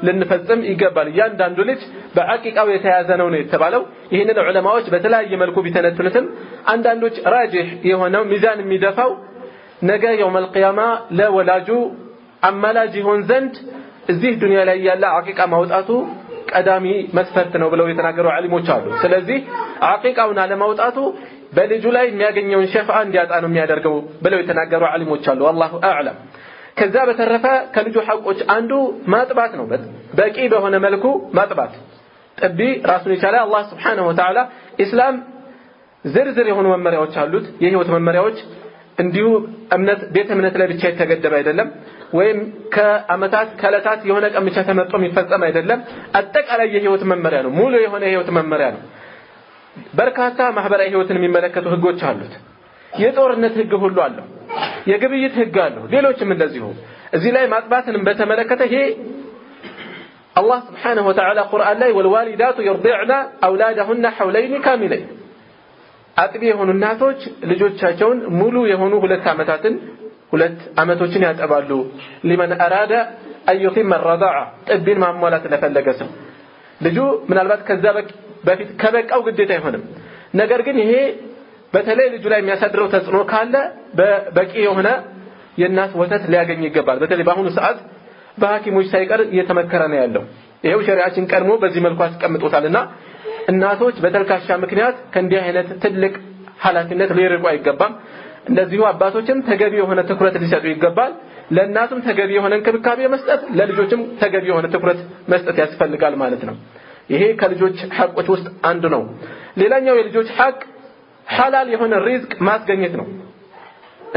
ልንፈጽም ይገባል ያንዳንዱ ልጅ በአቂቃው የተያዘ ነው የተባለው ይሄንን ዑለማዎች በተለያየ መልኩ ቢተነትኑትም አንዳንዶች ራጂህ የሆነው ሚዛን የሚደፋው ነገ يوم القيامه ለወላጁ አማላጅ ይሆን ዘንድ እዚህ ዱንያ ላይ ያለ አቂቃ ማውጣቱ ቀዳሚ መስፈርት ነው ብለው የተናገሩ ዓሊሞች አሉ ስለዚህ አቂቃውን አለማውጣቱ በልጁ ላይ የሚያገኘውን ሸፋዓ እንዲያጣ ነው የሚያደርገው ብለው የተናገሩ ዓሊሞች አሉ والله اعلم ከዛ በተረፈ ከልጁ ሐቆች አንዱ ማጥባት ነው በቂ በሆነ መልኩ ማጥባት ጥቢ ራሱን ይቻላል አላህ Subhanahu Wa Ta'ala ኢስላም ዝርዝር የሆኑ መመሪያዎች አሉት የህይወት መመሪያዎች እንዲሁ ቤተ እምነት ላይ ብቻ የተገደበ አይደለም ወይም ከአመታት ከለታት የሆነ ቀን ብቻ ተመርጦ የሚፈጸም አይደለም አጠቃላይ የህይወት መመሪያ ነው ሙሉ የሆነ የህይወት መመሪያ ነው በርካታ ማህበራዊ ህይወትን የሚመለከቱ ህጎች አሉት የጦርነት ህግ ሁሉ አለው የግብይት ህግ አለው ሌሎችም እንደዚሁ እዚህ ላይ ማጥባትን በተመለከተ ይሄ አላህ Subhanahu Wa Ta'ala ቁርአን ላይ ወልዋሊዳቱ يرضعن اولادهن حولين كاملين አጥቢ የሆኑ እናቶች ልጆቻቸውን ሙሉ የሆኑ ሁለት አመቶችን ያጠባሉ لمن اراد ان يتم الرضاعه ጥቢን ማሟላት ለፈለገ ሰው ልጁ ምናልባት ከዛ በፊት ከበቃው ግዴታ አይሆንም ነገር ግን ይሄ በተለይ ልጁ ላይ የሚያሳድረው ተጽዕኖ ካለ በቂ የሆነ የናስ ወተት ሊያገኝ ይገባል በተለይ በአሁኑ ሰዓት በሐኪሞች ሳይቀር እየተመከረ ነው ያለው ይሄው ሸሪዓችን ቀድሞ በዚህ መልኩ አስቀምጦታልና እናቶች በተልካሻ ምክንያት ከእንዲህ አይነት ትልቅ ኃላፊነት ሊርቁ አይገባም እንደዚሁ አባቶችም ተገቢ የሆነ ትኩረት ሊሰጡ ይገባል ለእናቱም ተገቢ የሆነ እንክብካቤ መስጠት ለልጆችም ተገቢ የሆነ ትኩረት መስጠት ያስፈልጋል ማለት ነው ይሄ ከልጆች ሐቆች ውስጥ አንዱ ነው ሌላኛው የልጆች ሐቅ ሐላል የሆነ ሪዝቅ ማስገኘት ነው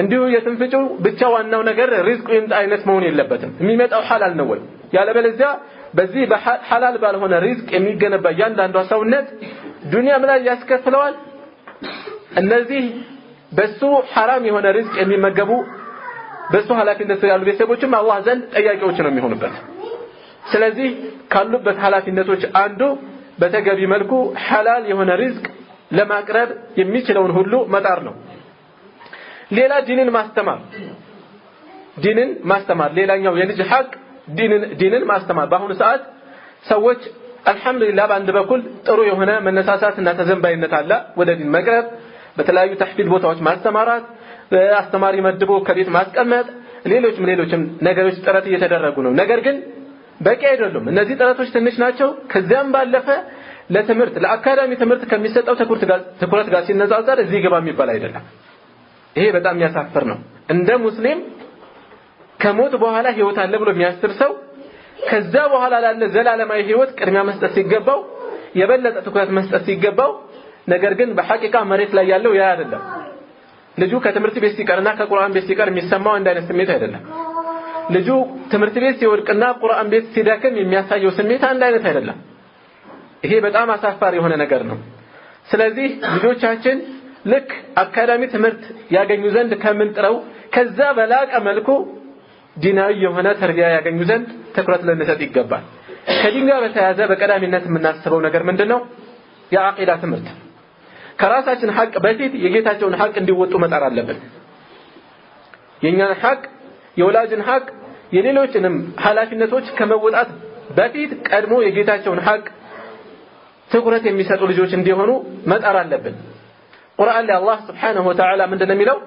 እንዲሁ የትንፍጩ ብቻ ዋናው ነገር ሪዝቁ ይምጣ አይነት መሆን የለበትም የሚመጣው ሐላል ነው ወይ ያለበለዚያ በዚህ በሐላል ባልሆነ ሪዝቅ የሚገነባ ያንዳንዱ ሰውነት ዱንያም ላይ ያስከፍለዋል እነዚህ በሱ حرام የሆነ ሪዝቅ የሚመገቡ በሱ ኃላፊነት ያሉ ቤተሰቦችም አላህ ዘንድ ጠያቂዎች ነው የሚሆኑበት ስለዚህ ካሉበት ኃላፊነቶች አንዱ በተገቢ መልኩ ሐላል የሆነ ሪዝቅ ለማቅረብ የሚችለውን ሁሉ መጣር ነው ሌላ ዲንን ማስተማር ሌላኛው የልጅ ሐቅ ዲንን ማስተማር በአሁኑ ሰዓት ሰዎች አልহামዱሊላህ በአንድ በኩል ጥሩ የሆነ መነሳሳትና ተዘንባይነት አለ ወደ ዲን መቅረብ በተለያዩ ተህፊዝ ቦታዎች ማስተማራት በአስተማሪ መድቦ ከቤት ማስቀመጥ ሌሎችም ነገሮች ጥረት እየተደረጉ ነው ነገር ግን በቂ አይደሉም እነዚህ ጥረቶች ትንሽ ናቸው ከዚያም ባለፈ ለትምህርት ለአካዳሚ ትምህርት ከሚሰጠው ትኩረት ጋር ሲነጻጸር እዚህ ገባ የሚባል አይደለም ይሄ በጣም ያሳፍር ነው እንደ ሙስሊም ከሞት በኋላ ህይወት አለ ብሎ የሚያስብ ሰው ከዛ በኋላ ላለ ዘላለማዊ ህይወት ቅድሚያ መስጠት ሲገባው የበለጠ ትኩረት መስጠት ሲገባው ነገር ግን በሐቂቃ መሬት ላይ ያለው ያ አይደለም ልጁ ከትምህርት ቤት ሲቀርና ከቁርአን ቤት ሲቀር የሚሰማው አንድ አይነት ስሜት አይደለም ልጁ ትምህርት ቤት ሲወድቅና ቁርአን ቤት ሲደክም የሚያሳየው ስሜት አንድ አይነት አይደለም ይሄ በጣም አሳፋሪ የሆነ ነገር ነው ስለዚህ ልጆቻችን ልክ አካዳሚ ትምህርት ያገኙ ዘንድ ከምንጥረው ከዛ በላቀ መልኩ ዲናዊ የሆነ ተርቢያ ያገኙ ዘንድ ትኩረት ልንሰጥ ይገባል ከዲን ጋር በተያያዘ በቀዳሚነት የምናስበው ነገር ምንድነው የአቂዳ ትምህርት ከራሳችን ሐቅ በፊት የጌታቸውን ሐቅ እንዲወጡ መጣር አለብን የኛን ሐቅ የወላጅን ሐቅ የሌሎችንም ኃላፊነቶች ከመወጣት በፊት ቀድሞ የጌታቸውን ሐቅ ትኩረት የሚሰጡ ልጆች እንዲሆኑ መጣር አለብን ቁርአን ላይ አላህ Subhanahu Wa Ta'ala ምንድነው የሚለው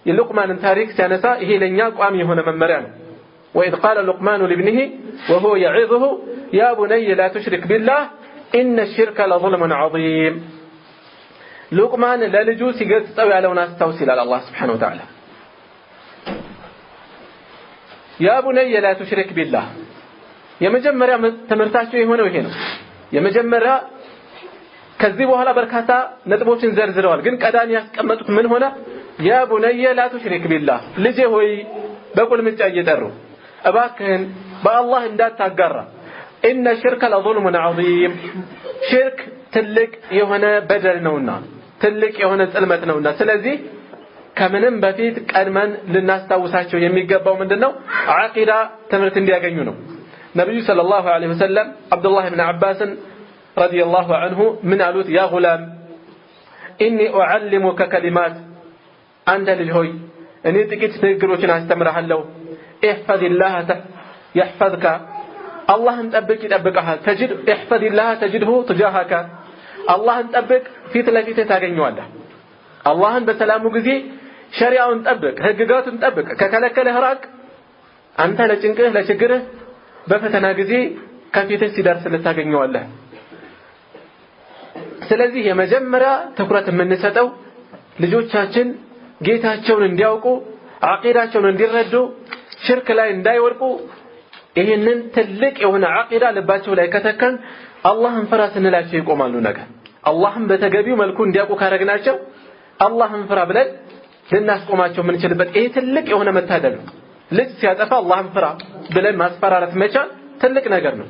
የሉቅማንን ታሪክ ሲያነሳ ይሄ ለኛ ቋሚ የሆነ መመሪያ ነው وإذ قال لقمان لابنه وهو يعظه يا بني لا تشرك بالله إن الشرك لظلم عظيم لقمان للجو ሲገጽው ያለውን አስተውሲል አላህ Subhanahu Wa Ta'ala يا بني لا تشرك بالله የመጀመሪያ ትምህርታቸው የሆነው ይሄ ነው የመጀመሪያ ከዚህ በኋላ በርካታ ነጥቦችን ዘርዝረዋል ግን ቀዳሚ ያስቀመጡት ምን ሆነ ያ ቡነየ ላ ቱሽሪክ ቢላህ ልጄ ሆይ በቁልምጫ እየጠሩ እባክህን በአላህ እንዳታጋራ ኢነ ሽርከ ለዙልሙን ዐዚም ሽርክ ትልቅ የሆነ በደል ነውና ትልቅ የሆነ ጽልመት ነውና ስለዚህ ከምንም በፊት ቀድመን ልናስታውሳቸው የሚገባው ምንድነው አቂዳ ትምህርት እንዲያገኙ ነው ነብዩ ሰለላሁ ዐለይሂ ወሰለም አብዱላህ ኢብኑ አባስ ረዲየላሁ ዐንሁ ምን አሉት ያ ጉላም ኢኒ ኡዓልሙከ ከሊማት አንተ ልጅ ሆይ እኔ ጥቂት ንግግሮችን አስተምርሃለሁ ኢህፈዝላህ يحفظك አላህን ጠብቅ ይጠብቅሃል ተጅድ ኢህፈዝላህ ተጅድሁ ትጃሃከ አላህን ጠብቅ ፊት ለፊት ታገኘዋለህ አላህን በሰላሙ ጊዜ ሸሪዓውን ጠብቅ ህግጋቱን ጠብቅ ከከለከለህ ራቅ አንተ ለጭንቅህ ለችግርህ በፈተና ጊዜ ከፊትህ ሲደርስ ልታገኘዋለህ ስለዚህ የመጀመሪያ ትኩረት የምንሰጠው ልጆቻችን ጌታቸውን እንዲያውቁ አቂዳቸውን እንዲረዱ ሽርክ ላይ እንዳይወድቁ ይሄንን ትልቅ የሆነ አቂዳ ልባቸው ላይ ከተከን አላህን ፍራ ስንላቸው ይቆማሉ ነገር አላህን በተገቢው መልኩ እንዲያውቁ ካረግናቸው አላህን ፍራ ብለን ልናስቆማቸው የምንችልበት ይሄ ትልቅ የሆነ መታደል ነው ልጅ ሲያጠፋ አላህን ፍራ ብለን ማስፈራራት መቻል ትልቅ ነገር ነው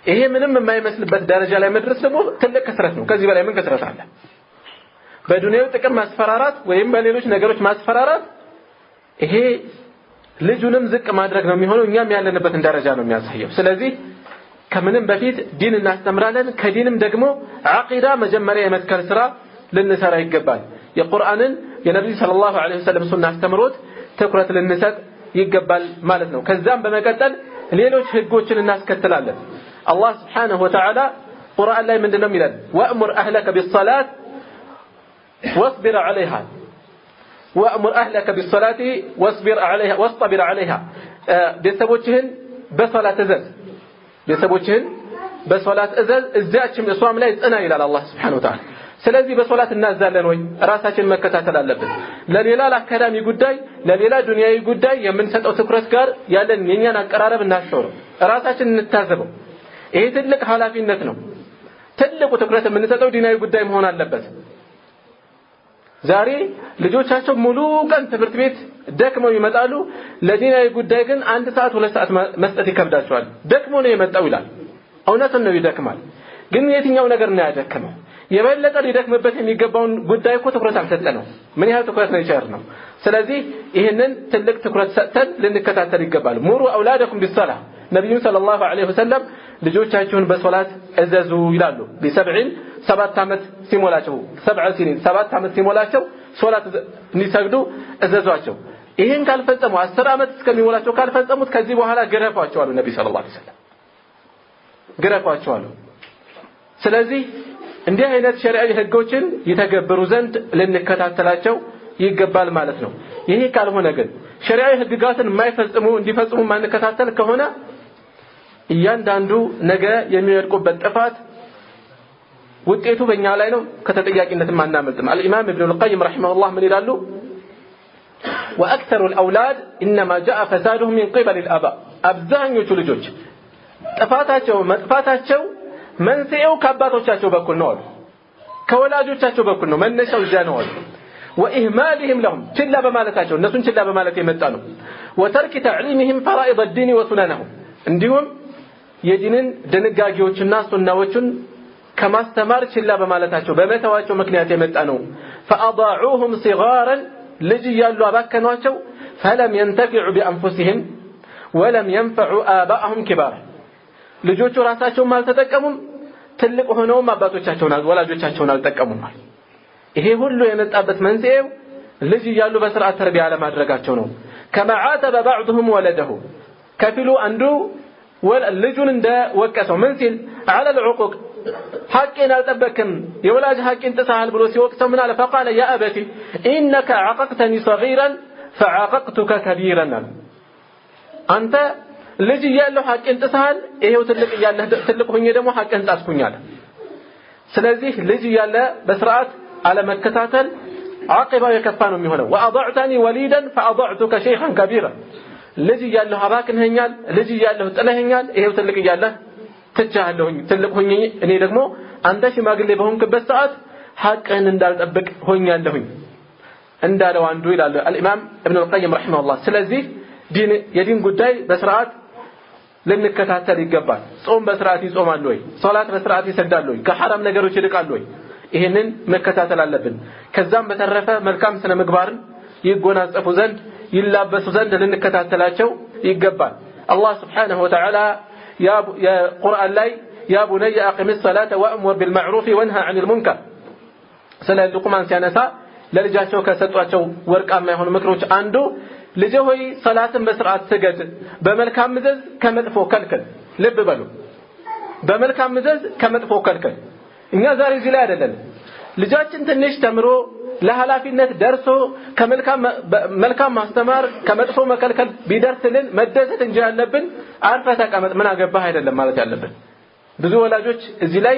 ይሄ ምንም የማይመስልበት ደረጃ ላይ መድረስ ደግሞ ትልቅ ክስረት ነው ከዚህ በላይ ምን ክስረት አለ በዱንያው ጥቅም ማስፈራራት ወይም በሌሎች ነገሮች ማስፈራራት ይሄ ልጁንም ዝቅ ማድረግ ነው የሚሆነው እኛም ያለንበትን ደረጃ ነው የሚያሳየው ስለዚህ ከምንም በፊት ዲን እናስተምራለን ከዲንም ደግሞ አቂዳ መጀመሪያ የመትከል ስራ ልንሰራ ይገባል የቁርአንን የነብዩ ሰለላሁ ዐለይሂ ወሰለም ሱና አስተምሮት ትኩረት ልንሰጥ ይገባል ማለት ነው ከዛም በመቀጠል ሌሎች ህጎችን እናስከትላለን አላህ Subhanahu Wa Ta'ala ቁርአን ላይ ምንድነው የሚለን ወእሙር አህለከ ቢሰላት واصبر عليها وأمر أهلك بالصلاة واصبر عليها ቤተሰቦችህን በሶላት እዘዝ ቤተሰቦችህን በሶላት እዘዝ እዛችም እሷም ላይ ጽና ይላል አላህ Subhanahu Wa Ta'ala ስለዚህ በሶላት እናዛለን ወይ ራሳችን መከታተል አለብን ለሌላ ለአካዳሚ ጉዳይ ለሌላ ዱንያዊ ጉዳይ የምንሰጠው ትኩረት ጋር ያለን የኛን አቀራረብ እናስተውለው ራሳችን እንታዘበው ይሄ ትልቅ ኃላፊነት ነው ትልቁ ትኩረት የምንሰጠው ዲናዊ ጉዳይ መሆን አለበት ዛሬ ልጆቻቸው ሙሉ ቀን ትምህርት ቤት ደክመው ይመጣሉ ለዲናዊ ጉዳይ ግን 1 ሰዓት 2 ሰዓት መስጠት ይከብዳቸዋል ደክሞ ነው የመጣው ይላል እውነቱን ነው ይደክማል ግን የትኛው ነገር ነው ያደከመው የበለጠ ሊደክምበት የሚገባውን ጉዳይ እኮ ትኩረት አልሰጠነው ምን ያህል ትኩረት ነው ይቻርነው ስለዚህ ይሄንን ትልቅ ትኩረት ሰጥተን ልንከታተል ይገባል ሙሩ አውላደኩም ቢሰላህ ነብዩ ሰለላሁ ዐለይሂ ወሰለም ልጆቻችሁን በሶላት እዘዙ ይላሉ ቢሰብዒን 7 አመት ሲሞላቸው 7 ሲኒን 7 አመት ሲሞላቸው ሶላት እንዲሰግዱ እዘዟቸው ይሄን ካልፈጸሙ 10 አመት እስከሚሞላቸው ካልፈጸሙት ከዚህ በኋላ ገረፏቸው አሉ ነብዩ ሰለላሁ ዐለይሂ ወሰለም ገረፏቸው አሉ ስለዚህ እንዲህ አይነት ሸሪዓዊ ህጎችን ይተገበሩ ዘንድ ልንከታተላቸው ይገባል ማለት ነው ይሄ ካልሆነ ግን ሸሪዓዊ ህግጋትን የማይፈጽሙ እንዲፈጽሙ ማንከታተል ከሆነ እያንዳንዱ ነገ የሚወድቁበት ጥፋት ውጤቱ በእኛ ላይ ነው ከተጠያቂነት ማናመልጥም الامام ابن القيم رحمه الله من ይላሉ واكثر الاولاد انما جاء فسادهم من قبل الاباء አብዛኞቹ ልጆች መጥፋታቸው መንስኤው ከአባቶቻቸው በኩል ነው ከወላጆቻቸው በኩል ነው መነሻው እዛ ነው واهمالهم لهم ችላ በማለታቸው እነሱን ችላ በማለት የመጣ ነው وترك تعليمهم فرائض الدين وسننه እንዲሁም የዲንን ድንጋጌዎችና ሱናዎችን ከማስተማር ችላ በማለታቸው በመተዋቸው ምክንያት የመጣ ነው فاضاعوهم صغارا ልጅ ያሉ አባከኗቸው فلم ينتفعوا بانفسهم ولم ينفعوا آباءهم كبار ልጆቹ ራሳቸውን አልተጠቀሙም ትልቅ ሆነውም አባቶቻቸውን ወላጆቻቸውን አልተጠቀሙም ይሄ ሁሉ የመጣበት መንስኤው ልጅ ያሉ በስርዓት ተርቢያ ለማድረጋቸው ነው كما عاتب بعضهم ولده ከፊሉ አንዱ ልጁን እንደወቀሰው ምን ሲል على العقوق حقين አልጠበቅም የወላጅ حقين ጥሳሃል ብሎ ሲወቅሰው ምን አለ فقال يا ابتي انك عققتني صغيرا فعققتك كبيرا አንተ ልጅ ያለው حقين ጥሳሃል ይሄው ትልቅ ሆኜ ደግሞ حقን ጣስኩኛል ስለዚህ ልጅ ያለ በስርዓት على መከታተል عاقبه የከፋ ነው የሚሆነው واضعتني وليدا فاضعتك شيخا كبيرا ልጅ ያለው አባክንኛል ልጅ ያለው ጥለህኛል ይሄው ትልቅ ያለ ትቻለሁኝ ትልቅ ሆኜ እኔ ደግሞ አንተ ሽማግሌ በሆንክበት ሰዓት ሐቅህን እንዳልጠብቅ ሆኛለሁኝ እንዳለው አንዱ ይላል አልኢማም ኢብኑ አልቀይም ረሂመሁላህ። ስለዚህ የዲን ጉዳይ በስርዓት ልንከታተል ይገባል። ጾም በስርዓት ይጾማል ወይ? ሶላት በስርዓት ይሰግዳል ወይ? ከሐራም ነገሮች ይርቃል ወይ? ይሄንን መከታተል አለብን። ከዛም በተረፈ መልካም ስነ ምግባርን ይጎናጸፉ ዘንድ ይላበሱ ዘንድ ልንከታተላቸው ይገባል። አላህ Subhanahu Wa Ta'ala ያ ቁርአን ላይ ያ ቡነየ አቂሚስ ሰላተ ወአምር ቢልማዕሩፍ ወንሃ ዐኒል ሙንከር ስለ ሉቅማን ሲያነሳ ለልጃቸው ከሰጧቸው ወርቃማ የሆኑ ምክሮች አንዱ ልጅ ሆይ ሰላትን በስርዓት ስገድ፣ በመልካም ምዘዝ ከመጥፎ ከልክል። ልብ በሉ፣ በመልካም ምዘዝ ከመጥፎ ከልክል። እኛ ዛሬ እዚህ ላይ አይደለም። ልጃችን ትንሽ ተምሮ ለሐላፊነት ደርሶ ከመልካም ማስተማር ከመጥፎ መከልከል ቢደርስልን መደሰት እንጂ ያለብን አርፈ ተቀመጥ ምን አገባህ አይደለም ማለት ያለብን። ብዙ ወላጆች እዚህ ላይ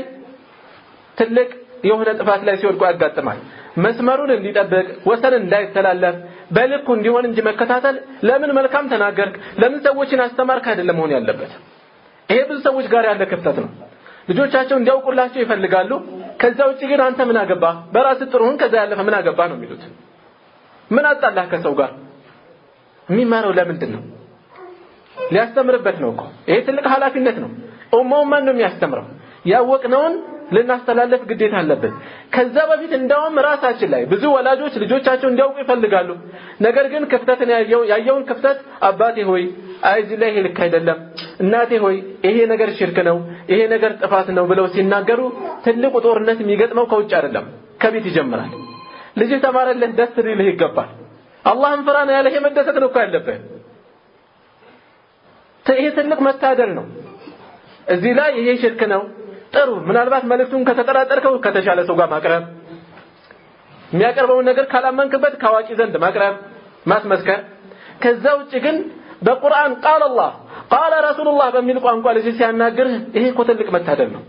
ትልቅ የሆነ ጥፋት ላይ ሲወድቁ ያጋጥማል። መስመሩን እንዲጠብቅ ወሰንን እንዳይተላለፍ በልኩ እንዲሆን እንጂ መከታተል ለምን መልካም ተናገርክ ለምን ሰዎችን አስተማርክ አይደለም መሆን ያለበት። ይሄ ብዙ ሰዎች ጋር ያለ ክፍተት ነው። ልጆቻቸው እንዲያውቁላቸው ይፈልጋሉ። ከዛ ውጪ ግን አንተ ምን አገባህ በራስ ጥሩህን ከዛ ያለፈ ምን አገባህ ነው የሚሉት። ምን አጣላህ ከሰው ጋር? የሚማረው ለምንድን ነው? ሊያስተምርበት ነው እኮ። ይሄ ትልቅ ኃላፊነት ነው። ኡማው ማን ነው የሚያስተምረው? ያወቅነውን ልናስተላልፍ ግዴታ አለብን። ከዛ በፊት እንዳውም ራሳችን ላይ ብዙ ወላጆች ልጆቻቸው እንዲያውቁ ይፈልጋሉ። ነገር ግን ክፍተትን ያየውን ክፍተት አባቴ ሆይ አይዚህ ላይ ልክ አይደለም፣ እናቴ ሆይ ይሄ ነገር ሽርክ ነው፣ ይሄ ነገር ጥፋት ነው ብለው ሲናገሩ ትልቁ ጦርነት የሚገጥመው ከውጭ አይደለም ከቤት ይጀምራል። ልጅ ተማረልህ ደስ ሊልህ ይገባል። አላህን ፍራ ነው ያለህ መደሰት ነው ያለበት። ይሄ ትልቅ መታደል ነው። እዚህ ላይ ይሄ ሽርክ ነው ጥሩ ምናልባት መልእክቱን ከተጠራጠርከው ከተሻለ ሰው ጋር ማቅረብ የሚያቀርበውን ነገር ካላመንክበት ካዋቂ ዘንድ ማቅረብ ማስመስከር። ከዛ ውጪ ግን በቁርአን ቃል አላህ ቃል ረሱላህ በሚል ቋንቋ ልጅ ሲያናግር ይሄ እኮ ትልቅ መታደል ነው።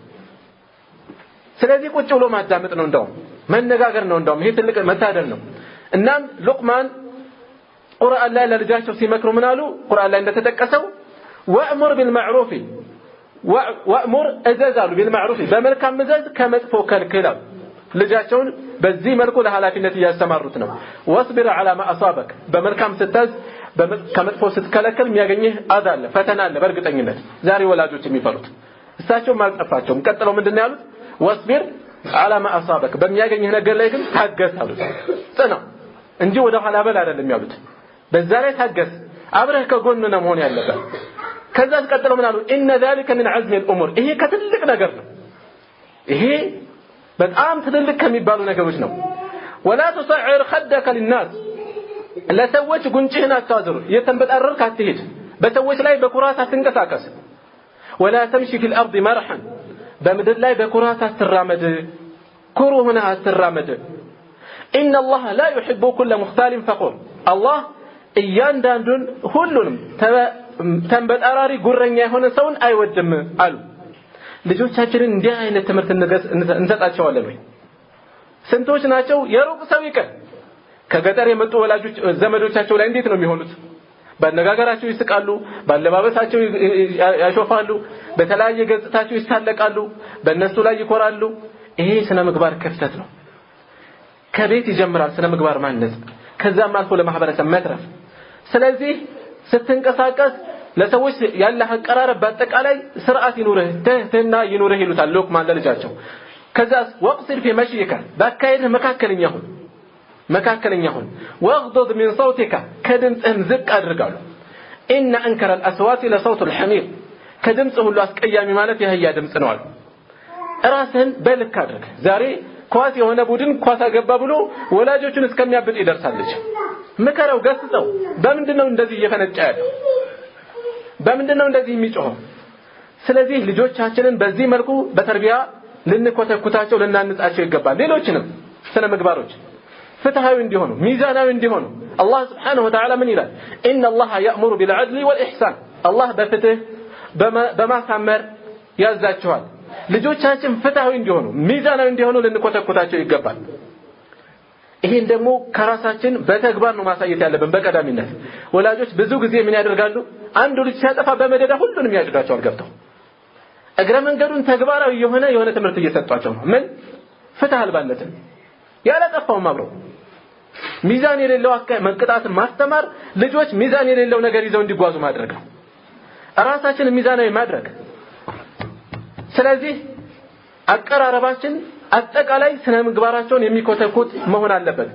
ስለዚህ ቁጭ ብሎ ማዳመጥ ነው እንደውም መነጋገር ነው እንደውም ይሄ ትልቅ መታደል ነው። እናም ሉቅማን ቁርአን ላይ ለልጃቸው ሲመክሩ ምን አሉ? ቁርአን ላይ እንደተጠቀሰው ወእሙር ቢልማዕሩፍ ወእሙር እዘዛሉ ቢልማዕሩፍ በመልካም ምዘዝ ከመጥፎ ከልክል። ልጃቸውን በዚህ መልኩ ለሐላፊነት እያስተማሩት ነው። ወስቢር ዐላ ማ አሳበክ በመልካም ስተዝ ከመጥፎ ስትከለከል የሚያገኝህ አዛለ ፈተና አለ። በእርግጠኝነት ዛሬ ወላጆች የሚፈሩት እሳቸውም አልጠፋቸውም። ቀጥለው ምንድነው ያሉት? ወስቢር ዐላ ማ አሳበክ በሚያገኝህ ነገር ላይ ግን ታገስ አሉት። ጽና እንጂ ወደ ኋላ በል አይደለም ያሉት። በዛ ላይ ታገስ አብረህ ከጎን ነው መሆን ያለበት። ከዛ ቀጥለው ምን አሉ? ኢነ ذلك من عزم الامور ይሄ ከትልቅ ነገር ነው። ይሄ በጣም ትልቅ ከሚባሉ ነገሮች ነው። ولا تصعر خدك للناس ለሰዎች ጉንጭህን አታዝሩ የተንበጣረርክ አትሄድ። በሰዎች ላይ በኩራት አትንቀሳቀስ። ولا تمشي في الارض مرحا በምድር ላይ በኩራት አትራመድ። ኩሩ ሆነህ አትራመድ። ان الله لا يحب كل مختال فخور الله እያንዳንዱን ሁሉንም ተንበጣራሪ ጉረኛ የሆነ ሰውን አይወድም አሉ። ልጆቻችንን እንዲህ አይነት ትምህርት እንሰጣቸዋለን ወይ? ስንቶች ናቸው የሩቅ ሰው ይቀር ከገጠር የመጡ ወላጆች ዘመዶቻቸው ላይ እንዴት ነው የሚሆኑት? በአነጋገራቸው ይስቃሉ፣ ባለባበሳቸው ያሾፋሉ፣ በተለያየ ገጽታቸው ይሳለቃሉ፣ በእነሱ ላይ ይኮራሉ። ይሄ ስነ ምግባር ክፍተት ነው። ከቤት ይጀምራል ስነ ምግባር ማነጽ፣ ከዛም አልፎ ለማህበረሰብ መትረፍ። ስለዚህ ስትንቀሳቀስ ለሰዎች ያለ አቀራረብ በአጠቃላይ ስርዓት ይኑርህ ትህትና ይኑርህ ይሉታል ሉቅማን ለልጃቸው። ከዛስ ወቅሲር في مشيك በአካሄድህ መካከለኛ ሁን واغضض من صوتك ከድምፅህም ዝቅ አድርጋሉ። ان انكر الاصوات لصوت الحمير ከድምፅ ሁሉ አስቀያሚ ማለት የህያ ድምፅ ነው አሉ። ራስህን በልክ አድርግ። ዛሬ ኳስ የሆነ ቡድን ኳስ አገባ ብሎ ወላጆቹን እስከሚያብጥ ይደርሳለች። ምከረው ገስጸው። በምንድነው እንደዚህ እየፈነጨ ያለው? በምንድነው እንደዚህ የሚጮኸው? ስለዚህ ልጆቻችንን በዚህ መልኩ በተርቢያ ልንኮተኩታቸው ልናንጻቸው ይገባል። ሌሎችንም ስነ ምግባሮች ፍትሃዊ እንዲሆኑ ሚዛናዊ እንዲሆኑ አላህ Subhanahu Wa Ta'ala ምን ይላል? إن الله يأمر بالعدل والإحسان الله በፍትህ በማሳመር ያዛቸዋል። ልጆቻችን ፍትሃዊ እንዲሆኑ ሚዛናዊ እንዲሆኑ ልንኮተኩታቸው ይገባል። ይሄን ደግሞ ከራሳችን በተግባር ነው ማሳየት ያለብን በቀዳሚነት። ወላጆች ብዙ ጊዜ ምን ያደርጋሉ? አንዱ ልጅ ሲያጠፋ በመደዳ ሁሉንም ያጭዳቸዋል ገብተው። እግረ መንገዱን ተግባራዊ የሆነ ትምህርት እየሰጧቸው ነው ምን ፍትህ አልባነትን ያላጠፋው ማብረው ሚዛን የሌለው መቅጣትን ማስተማር ልጆች ሚዛን የሌለው ነገር ይዘው እንዲጓዙ ማድረግ ነው ራሳችንን ሚዛናዊ ማድረግ ስለዚህ አቀራረባችን አጠቃላይ ስነ ምግባራቸውን የሚኮተኩት መሆን አለበት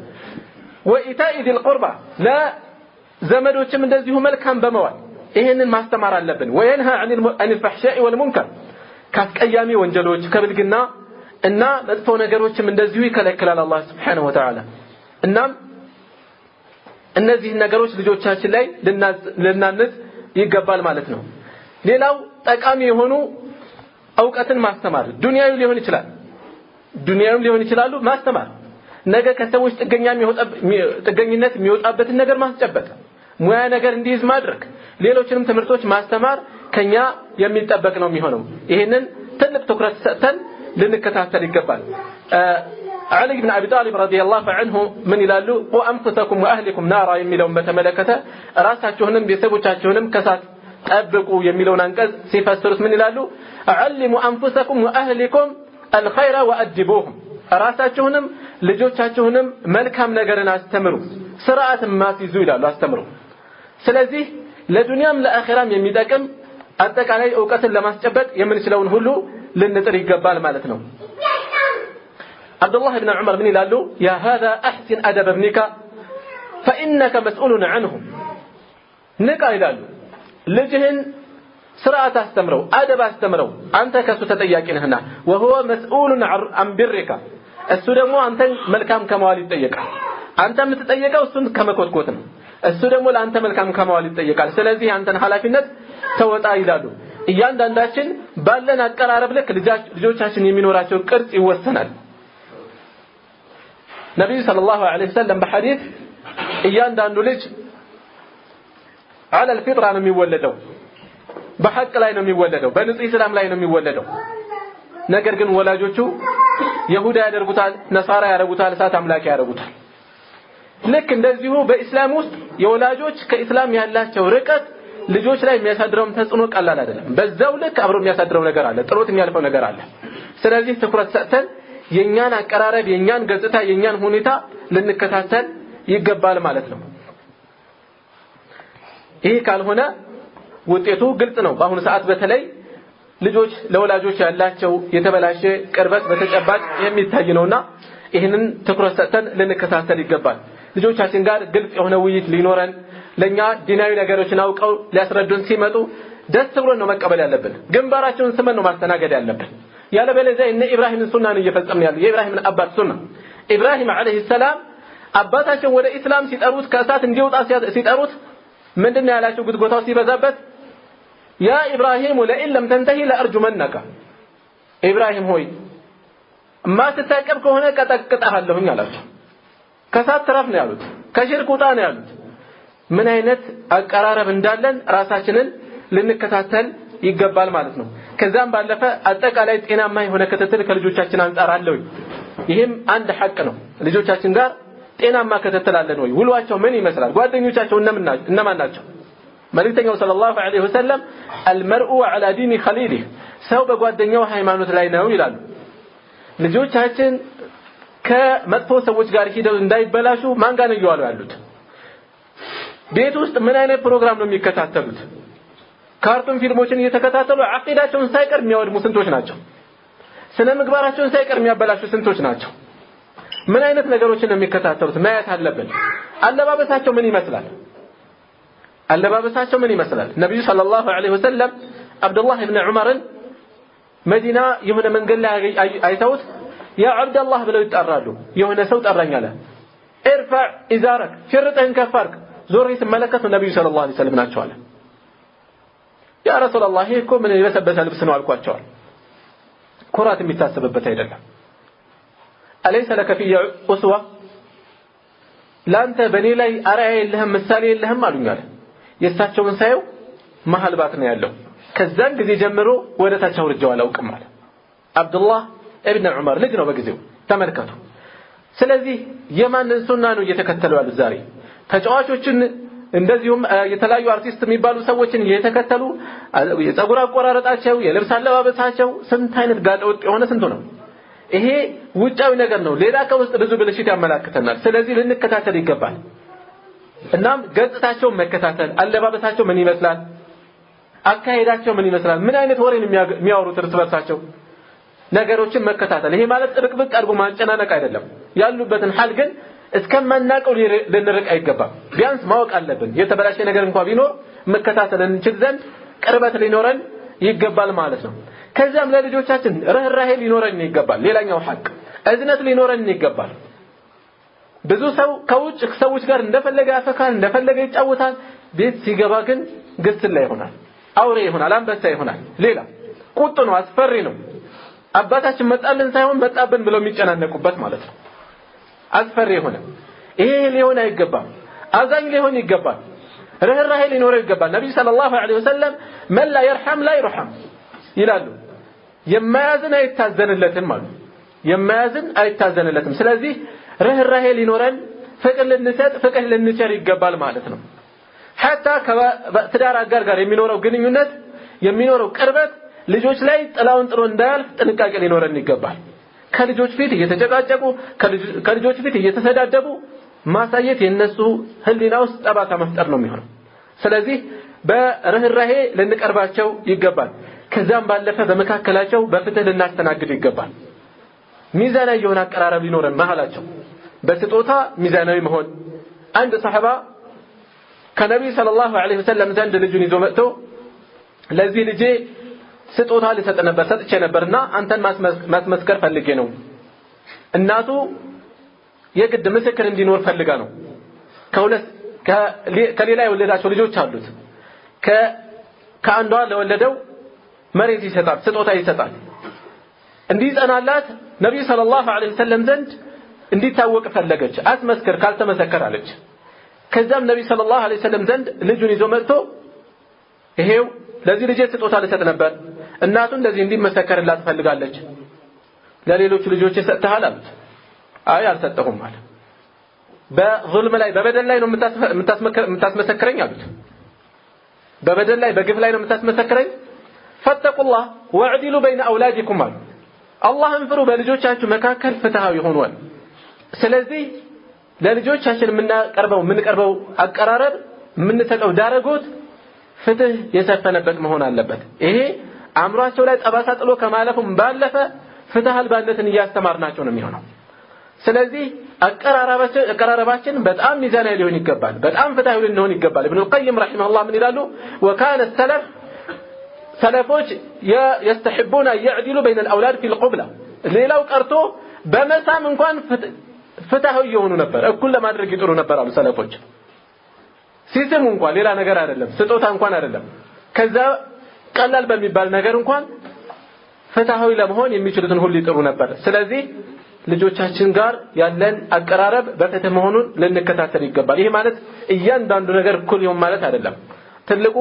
ወኢታኢ ذي القربى ለዘመዶችም እንደዚሁ መልካም በመዋል ይሄንን ማስተማር አለብን وينهى عن الفحشاء والمنكر ካስቀያሚ ወንጀሎች ከብልግና እና መጥፎ ነገሮችም እንደዚሁ ይከለክላል አላህ Subhanahu Wa Ta'ala እናም እነዚህ ነገሮች ልጆቻችን ላይ ልናንጽ ይገባል ማለት ነው ሌላው ጠቃሚ የሆኑ ዕውቀትን ማስተማር ዱንያዊ ሊሆን ይችላሉ ማስተማር ነገ ከሰዎች ጥገኝነት የሚወጣበትን ነገር ማስጨበጥ ሙያ ነገር እንዲይዝ ማድረግ ሌሎችንም ትምህርቶች ማስተማር ከኛ የሚጠበቅ ነው የሚሆነው ይሄንን ትልቅ ትኩረት ሰጥተን ልንከታተል ይገባል علي بن أبي طالب رضي الله عنه من يلالو وأنفسكم وأهلكم نارا يميلون بتملكته راساتهم بيسبوچاچونم كسات طبقوا يميلون አንቀጽ ሲፈስሩት ምን ይላሉ علموا أنفسكم وأهلكم الخير وأدبوهم ራሳችሁንም ልጆቻችሁንም መልካም ነገርን አስተምሩ ስርዓትን ማስይዙ ይላሉ አስተምሩ ስለዚህ ለዱንያም ለአኺራም የሚጠቅም አጠቃላይ ዕውቀትን ለማስጨበጥ የምንችለውን ሁሉ ልንጥር ይገባል ማለት ነው عبد الله بن عمر من يلالو يا هذا أحسن أدب ابنك فإنك مسؤول عنه نقا يلالو لجهن سرعة استمروا أدب استمروا أنت كسو تتياكين هنا وهو مسؤول عن برك السودمو أنت ملكام كموالي تتياك أنت متتياك وسن كما كوتكوتن السودمو لأنت ملكام كموالي تتياك سلازي أنت حلافينت توتا يلالو እያንዳንዳችን ባለን አቀራረብ ለክ ልጆቻችን የሚኖራቸው ቅርጽ ይወሰናል ነብዩ ሰለላሁ ዐለይሂ ወሰለም በሐዲስ እያንዳንዱ ልጅ على الفطره ነው የሚወለደው በሐቅ ላይ ነው የሚወለደው በንጹህ እስላም ላይ ነው የሚወለደው ነገር ግን ወላጆቹ ይሁዳ ያደርጉታል ነሳራ ያደርጉታል እሳት አምላክ ያደርጉታል ልክ እንደዚሁ በእስላም ውስጥ የወላጆች ከእስላም ያላቸው ርቀት ልጆች ላይ የሚያሳድረው ተጽዕኖ ቀላል አይደለም በዛው ልክ አብሮ የሚያሳድረው ነገር አለ ጥሩት የሚያልፈው ነገር አለ ስለዚህ ትኩረት ሰጥተን የኛን አቀራረብ የኛን ገጽታ የኛን ሁኔታ ልንከታተል ይገባል ማለት ነው ይሄ ካልሆነ ውጤቱ ግልጽ ነው በአሁኑ ሰዓት በተለይ ልጆች ለወላጆች ያላቸው የተበላሸ ቅርበት በተጨባጭ የሚታይ ነውና ይሄንን ትኩረት ሰጥተን ልንከታተል ይገባል ልጆቻችን ጋር ግልጽ የሆነ ውይይት ሊኖረን ለኛ ዲናዊ ነገሮችን አውቀው ሊያስረዱን ሲመጡ ደስ ብሎን ነው መቀበል ያለብን ግንባራቸውን ስመን ነው ማስተናገድ ያለብን ያለበለዚያ እነ ኢብራሂምን ሱናን እየፈጸምን ያለው የኢብራሂምን አባት ሱና ኢብራሂም አለይሂ ሰላም አባታቸው ወደ እስላም ሲጠሩት ከእሳት እንዲወጣ ሲጠሩት ምንድነው ያላቸው ጉድጎታው ሲበዛበት ያ ኢብራሂም ለኢን ለም ተንተሂ ለአርጁመነከ ኢብራሂም ሆይ ማስተታቀብ ከሆነ ቀጠቅጣለሁኝ አላቸው ከእሳት ተረፍ ነው ያሉት ከሽርክ ውጣ ነው ያሉት ምን አይነት አቀራረብ እንዳለን ራሳችንን ልንከታተል ይገባል ማለት ነው ከዛም ባለፈ አጠቃላይ ጤናማ የሆነ ክትትል ከልጆቻችን አንፃር አለው ይሄም አንድ ሐቅ ነው ልጆቻችን ጋር ጤናማ ክትትል አለን ወይ ውሏቸው ምን ይመስላል ጓደኞቻቸው እነማን ናቸው መልእክተኛው ሰለላሁ ዐለይሂ ወሰለም المرء على دين خليله ሰው በጓደኛው ሃይማኖት ላይ ነው ይላሉ ልጆቻችን ከመጥፎ ሰዎች ጋር ሄደው እንዳይበላሹ ማን ጋር ነው ይዋሉ ያሉት ቤት ውስጥ ምን አይነት ፕሮግራም ነው የሚከታተሉት ካርቱን ፊልሞችን እየተከታተሉ አቂዳቸውን ሳይቀር የሚያወድሙ ስንቶች ናቸው ስነ ምግባራቸውን ሳይቀር የሚያበላሹ ስንቶች ናቸው ምን አይነት ነገሮችን ነው የሚከታተሉት ማየት አለብን አለባበሳቸው ምን ይመስላል ነብዩ ሰለላሁ ዐለይሂ ወሰለም አብዱላህ ኢብኑ ዑመርን መዲና የሆነ መንገድ ላይ አይተውት ያ አብዱላህ ብለው ይጣራሉ የሆነ ሰው ጠራኝ አለ ارفع ازارك ሽርጥህን ከፋርክ ዞር ሲመለከቱ ነብዩ ሰለላሁ ዐለይሂ ወሰለም ናቸው አለ ያ ረሱላህ እኮ ምን የበሰበሰ ልብስ ነው አልኳቸው ኩራት የሚታሰብበት አይደለም አለይሰ ለከ في اسوه ላንተ በኔ ላይ አርአያ የለህም ምሳሌ የለህም አሉኛል የሳቸውን ሳይው መሐልባት ነው ያለው ከዛን ጊዜ ጀምሮ ወደ ታች አውርጀው አላውቅም አለ አብዱላህ ኢብኑ ዑመር ልጅ ነው በጊዜው ተመልከቱ ስለዚህ የማንን ሱና ነው እየተከተሉ ያሉት ዛሬ ተጫዋቾችን እንደዚሁም የተለያዩ አርቲስት የሚባሉ ሰዎችን እየተከተሉ የፀጉር አቆራረጣቸው የልብስ አለባበሳቸው ስንት አይነት ጋጠወጥ የሆነ ስንቱ ነው። ይሄ ውጫዊ ነገር ነው። ሌላ ከውስጥ ብዙ ብልሽት ያመላክተናል። ስለዚህ ልንከታተል ይገባል። እናም ገጽታቸውን መከታተል፣ አለባበሳቸው ምን ይመስላል፣ አካሄዳቸው ምን ይመስላል፣ ምን አይነት ወሬን የሚያወሩት እርስ በርሳቸው ነገሮችን መከታተል። ይሄ ማለት ጥርቅብቅ አድርጎ ማንጨናነቅ አይደለም። ያሉበትን ሐል ግን እስከማናቀው ልንርቅ አይገባም። ቢያንስ ማወቅ አለብን። የተበላሸ ነገር እንኳን ቢኖር መከታተል እንችል ዘንድ ቅርበት ሊኖረን ይገባል ማለት ነው። ከዛም ለልጆቻችን ርህራሄ ሊኖረን ይገባል። ሌላኛው ሐቅ እዝነት ሊኖረን ይገባል። ብዙ ሰው ከውጭ ሰዎች ጋር እንደፈለገ ያፈካል፣ እንደፈለገ ይጫወታል። ቤት ሲገባ ግን ግስላ ይሆናል፣ አውሬ ይሆናል፣ አንበሳ ይሆናል። ሌላ ቁጡ ነው፣ አስፈሪ ነው። አባታችን መጣልን ሳይሆን መጣብን ብለው የሚጨናነቁበት ማለት ነው። አስፈሪ ይሆነ። ይሄ ሊሆን አይገባም። አዛኝ ሊሆን ይገባል። ርህራሄ ሊኖረው ይገባል። ነብዩ ሰለላሁ ዐለይሂ ወሰለም መን ላ የርሐም ላ ይርሐም ይላሉ። የማያዝን አይታዘንለትም ማለት የማያዝን አይታዘንለትም። ስለዚህ ርህራሄ ሊኖረን ፍቅር ልንሰጥ ፍቅር ልንቸር ይገባል ማለት ነው። ሐታ ከትዳር አጋር ጋር የሚኖረው ግንኙነት የሚኖረው ቅርበት ልጆች ላይ ጥላውን ጥሎ እንዳያልፍ ጥንቃቄ ሊኖረን ይገባል። ከልጆች ፊት እየተጨቃጨቁ ከልጆች ፊት እየተሰዳደቡ ማሳየት የነሱ ህሊና ውስጥ ጠባሳ መፍጠር ነው የሚሆነው። ስለዚህ በርህራሄ ልንቀርባቸው ይገባል። ከዛም ባለፈ በመካከላቸው በፍትህ ልናስተናግድ ይገባል። ሚዛናዊ የሆነ አቀራረብ ሊኖረን መሐላቸው በስጦታ ሚዛናዊ መሆን። አንድ ሰሃባ ከነብዩ ሰለላሁ ዐለይሂ ወሰለም ዘንድ ልጁን ይዞ መጥቶ ለዚህ ልጄ ስጦታ ሰጥቼ ነበርና አንተን ማስመስከር ፈልጌ ነው። እናቱ የግድ ምስክር እንዲኖር ፈልጋ ነው። ከሌላ የወለዳቸው ልጆች አሉት። ከአንዷ ለወለደው መሬት ይሰጣል፣ ስጦታ ይሰጣል። እንዲጸናላት ነብዩ ሰለላሁ ዐለይሂ ወሰለም ዘንድ እንዲታወቅ ፈለገች። አስመስክር ካልተመሰከር አለች። ከዛም ነብዩ ሰለላሁ ዐለይሂ ወሰለም ዘንድ ልጁን ይዞ መጥቶ ይሄው ለዚህ ልጅ ስጦታ ልሰጥ ነበር፣ እናቱ እንደዚህ እንዲመሰከርላት ፈልጋለች፣ ለሌሎች ልጆች ሰጥተሃል አሉት። አይ አልሰጠሁም አለ። በዙልም ላይ በበደል ላይ ነው የምታስመሰክረኝ አሉት። በበደል ላይ በግፍ ላይ ነው የምታስመሰክረኝ? ፈተቁላህ ወዕዲሉ በይነ አውላዲኩም አሉ። አላህን ፍሩ፣ በልጆቻችሁ መካከል ፍትሃዊ ሆኑ። ስለዚህ ለልጆቻችን የምንቀርበው አቀራረብ የምንሰጠው ዳረጎት ፍትህ የሰፈነበት መሆን አለበት። ይሄ አእምሯቸው ላይ ጠባሳ ጥሎ ከማለፉም ባለፈ ፍትህ አልባነትን እያስተማርናቸው ነው የሚሆነው። ስለዚህ አቀራረባችን በጣም ሚዛናዊ ሊሆን ይገባል፣ በጣም ፍትሃዊ ሊሆን ይገባል። ኢብኑ القيم رحمه الله ምን ይላሉ? وكان السلف ሰለፎች يستحبون ان يعدلوا بين الاولاد في القبلة ሌላው ቀርቶ በመሳም እንኳን ፍትሃዊ የሆኑ ነበር፣ እኩል ለማድረግ ይጥሩ ነበር አሉ ሰለፎች። ሲስሙ እንኳን ሌላ ነገር አይደለም፣ ስጦታ እንኳን አይደለም፣ ከዛ ቀላል በሚባል ነገር እንኳን ፍትሃዊ ለመሆን የሚችሉትን ሁሉ ይጥሩ ነበር። ስለዚህ ልጆቻችን ጋር ያለን አቀራረብ በፍትህ መሆኑን ልንከታተል ይገባል። ይሄ ማለት እያንዳንዱ ነገር እኩል ይሁን ማለት አይደለም። ትልቁ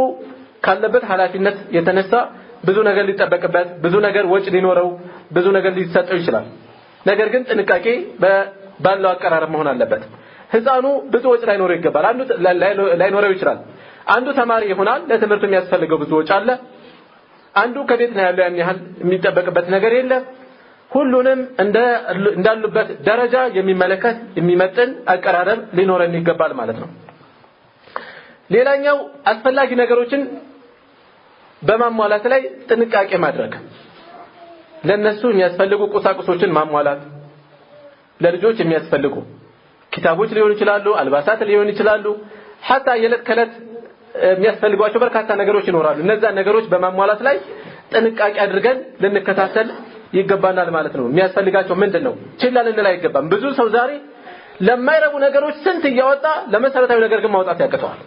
ካለበት ኃላፊነት የተነሳ ብዙ ነገር ሊጠበቅበት፣ ብዙ ነገር ወጭ ሊኖረው፣ ብዙ ነገር ሊሰጠው ይችላል። ነገር ግን ጥንቃቄ ባለው አቀራረብ መሆን አለበት። ህፃኑ ብዙ ወጭ ላይኖረው ይገባል። አንዱ ላይኖረው ይችላል። አንዱ ተማሪ ይሆናል፣ ለትምህርቱ የሚያስፈልገው ብዙ ወጭ አለ። አንዱ ከቤት ነው ያለው፣ ያን ያህል የሚጠበቅበት ነገር የለም። ሁሉንም እንዳሉበት ደረጃ የሚመለከት የሚመጥን አቀራረብ ሊኖረን ይገባል ማለት ነው። ሌላኛው አስፈላጊ ነገሮችን በማሟላት ላይ ጥንቃቄ ማድረግ። ለነሱ የሚያስፈልጉ ቁሳቁሶችን ማሟላት፣ ለልጆች የሚያስፈልጉ ኪታቦች ሊሆኑ ይችላሉ፣ አልባሳት ሊሆኑ ይችላሉ። ሐታ የዕለት ከዕለት የሚያስፈልጓቸው በርካታ ነገሮች ይኖራሉ። እነዛ ነገሮች በማሟላት ላይ ጥንቃቄ አድርገን ልንከታተል ይገባናል ማለት ነው። የሚያስፈልጋቸው ምንድነው? ችላ ልንል አይገባም። ብዙ ሰው ዛሬ ለማይረቡ ነገሮች ስንት እያወጣ ለመሰረታዊ ነገር ግን ማውጣት ያቅተዋል።